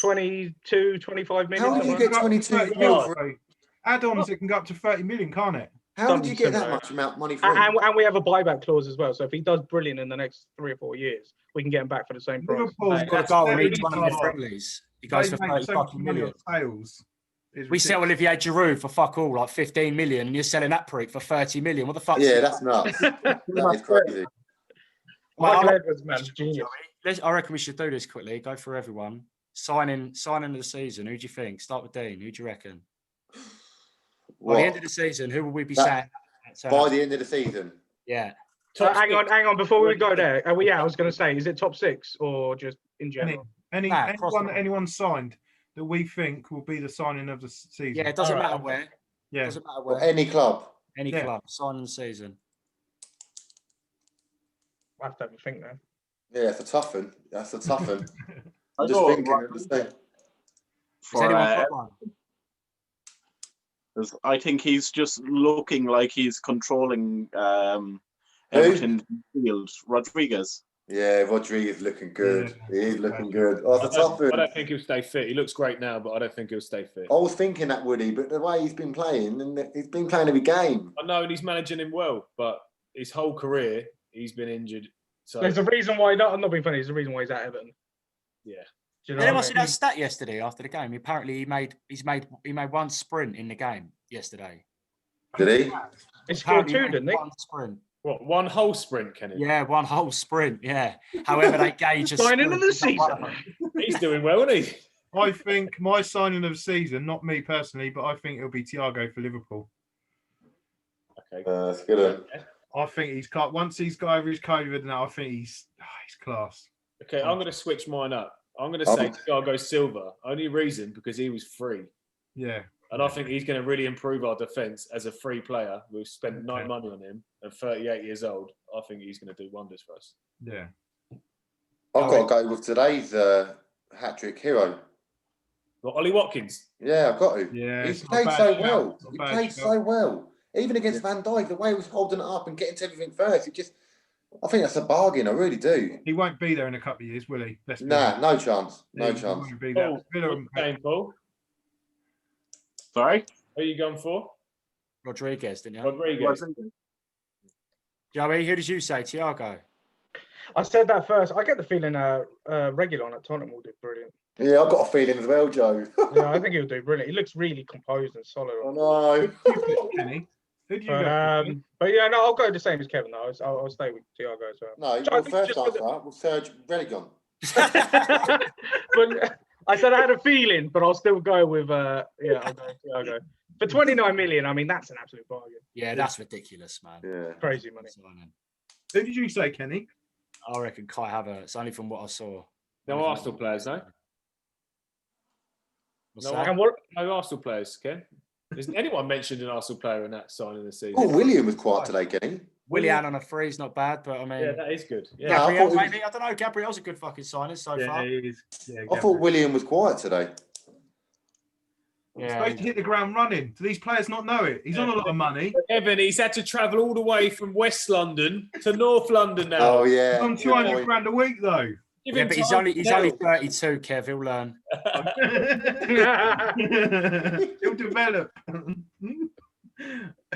22, 25 million. How did you get 22 million? Add-ons that can go up to 30 million, can't it? How did you get that much amount of money for him? And we have a buyback clause as well. So if he does brilliant in the next 3 or 4 years, we can get him back for the same price. Liverpool's got to go on each one of the friendlies. He goes for 30 fucking million. We sell Olivier Giroud for fuck all, like 15 million, and you're selling that prick for 30 million. What the fuck? Yeah, that's nuts. That is crazy. Michael Edwards, man, genius. I reckon we should do this quickly. Go for everyone. Signing of the season. Who do you think? Start with Dean. Who do you reckon? By the end of the season, who will we be saying? By the end of the season? Yeah. Hang on. Before we go there, I was going to say, is it top 6 or just in general? Anyone signed that we think will be the signing of the season? Yeah, it doesn't matter where. Yeah, doesn't matter where. Any club. Any club signing the season. I have to have a think then. Yeah, it's a tough one. That's a tough one. I'm I just know, thinking right. of the thing. Has anyone got one? I think he's just looking like he's controlling Everton field. Rodriguez. Yeah, Rodriguez looking good. Yeah. He is looking good. Oh, it's a tough I one. don't think he'll stay fit. He looks great now, but I don't think he'll stay fit. I was thinking that, Woody, but the way he's been playing, and he's been playing every game. I know, and he's managing him well, but his whole career, he's been injured. So There's a reason why, I'm not being funny, there's a reason why he's at Everton. Yeah. Do you know Did anyone what I see mean? that stat yesterday after the game? Apparently, he made one sprint in the game yesterday. Did he? He scored Apparently 2, made didn't he? one sprint. What, one whole sprint, Kenny? Yeah, one whole sprint. Yeah. However, they gauge a Signing of the sprint. season. He's doing well, isn't he? I think my signing of the season, not me personally, but I think it'll be Thiago for Liverpool. Okay. That's good. I think he's got once he's got over his COVID now. I think he's class. Okay, I'm going to switch mine up. I'm going to say Thiago Silva. Only reason because he was free. Yeah. And I think he's going to really improve our defence as a free player. We've spent no money on him at 38 years old. I think he's going to do wonders for us. Yeah. I've got to go with today's hat-trick hero. Well, Ollie Watkins. Yeah, I've got to. Yeah, He's played so well. He played so well. Even against Van Dijk, the way he was holding it up and getting to everything first, I think that's a bargain. I really do. He won't be there in a couple of years, will he? Nah, no chance. No He chance. won't be there. Paul. Sorry? Who are you going for? Rodriguez, didn't you? Rodriguez. Joey, who did you say? Thiago? I said that first. I get the feeling Reguilon at Tottenham will do brilliant. Yeah, I've got a feeling as well, Joe. Yeah, I think he'll do brilliant. He looks really composed and solid. I know. Kenny? Who do you go? But yeah, no, I'll go the same as Kevin though. I'll stay with Thiago as well. No, So your first answer was Serge Reguilon. But I said I had a feeling, but I'll still go with I'll go with Thiago. For 29 million, I mean that's an absolute bargain. Yeah, that's ridiculous, man. Yeah. Crazy money. Who did you say, Kenny? I reckon Kai Havertz, only from what I saw. No Arsenal players, no? No Arsenal players, Ken. Isn't anyone mentioned an Arsenal player in that signing this season? Oh, William was quiet today, Kenny. Willian on a free is not bad, but I mean... Yeah, that is good. Yeah. Gabriel, maybe? I don't know. Gabriel's a good fucking signing so far. He is. Yeah, I thought William was quiet today. He's supposed to hit the ground running. Do these players not know it? He's on a lot of money. Evan, he's had to travel all the way from West London to North London now. Oh, yeah. He's on 200 grand a week, though. Yeah, but he's only 32, Kev. He'll learn. He'll develop.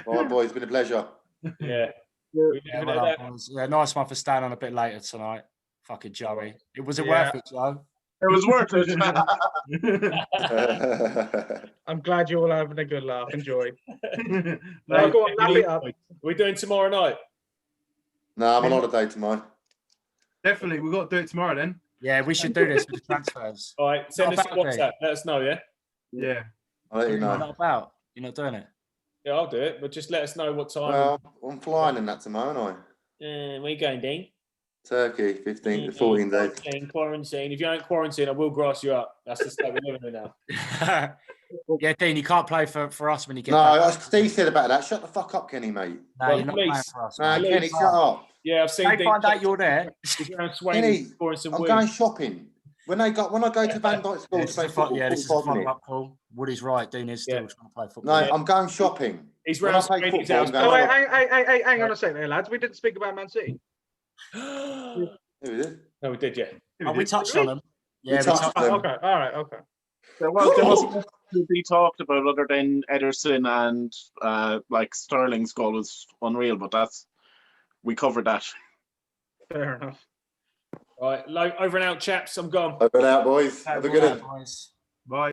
All right, boys. It's been a pleasure. Yeah. Yeah, nice one for staying on a bit later tonight. Fucking Joey. Was it worth it, Joe? It was worth it. I'm glad you're all having a good laugh. Enjoy. No, Go on, wrap it up. We're doing tomorrow night. No, I'm on holiday tomorrow. Definitely, we've got to do it tomorrow then. Yeah, we should do this with the transfers. All right, send us a WhatsApp. Let us know, yeah? Yeah. I'll let you know. Not about. You're not doing it. Yeah, I'll do it, but just let us know what time. Well, I'm flying in that tomorrow, aren't I? Where are you going, Dean? Turkey, 15 to 14 days. Quarantine. If you ain't quarantine, I will grass you up. That's the state we're living in now. Yeah, Dean, you can't play for us when you get back. No, Steve said about that. Shut the fuck up, Kenny, mate. No, you're not playing for us. No, Kenny, shut up. Yeah, I've seen. They find out you're there. Kenny, I'm going shopping. When I go to Van Dijk School to play football, this is a follow-up call. Woody's right. Dean is still trying to play football. No, I'm going shopping. He's round Hang on a second there, lads. We didn't speak about Man City. Who is it? No, we did, yeah. Oh, we touched on them. Yeah, we touched on them. Okay, all right, okay. There wasn't much to be talked about other than Ederson and like Sterling's goal was unreal, but we covered that. Fair enough. All right, over and out, chaps. I'm gone. Over and out, boys. Have a good one. Boys. Bye.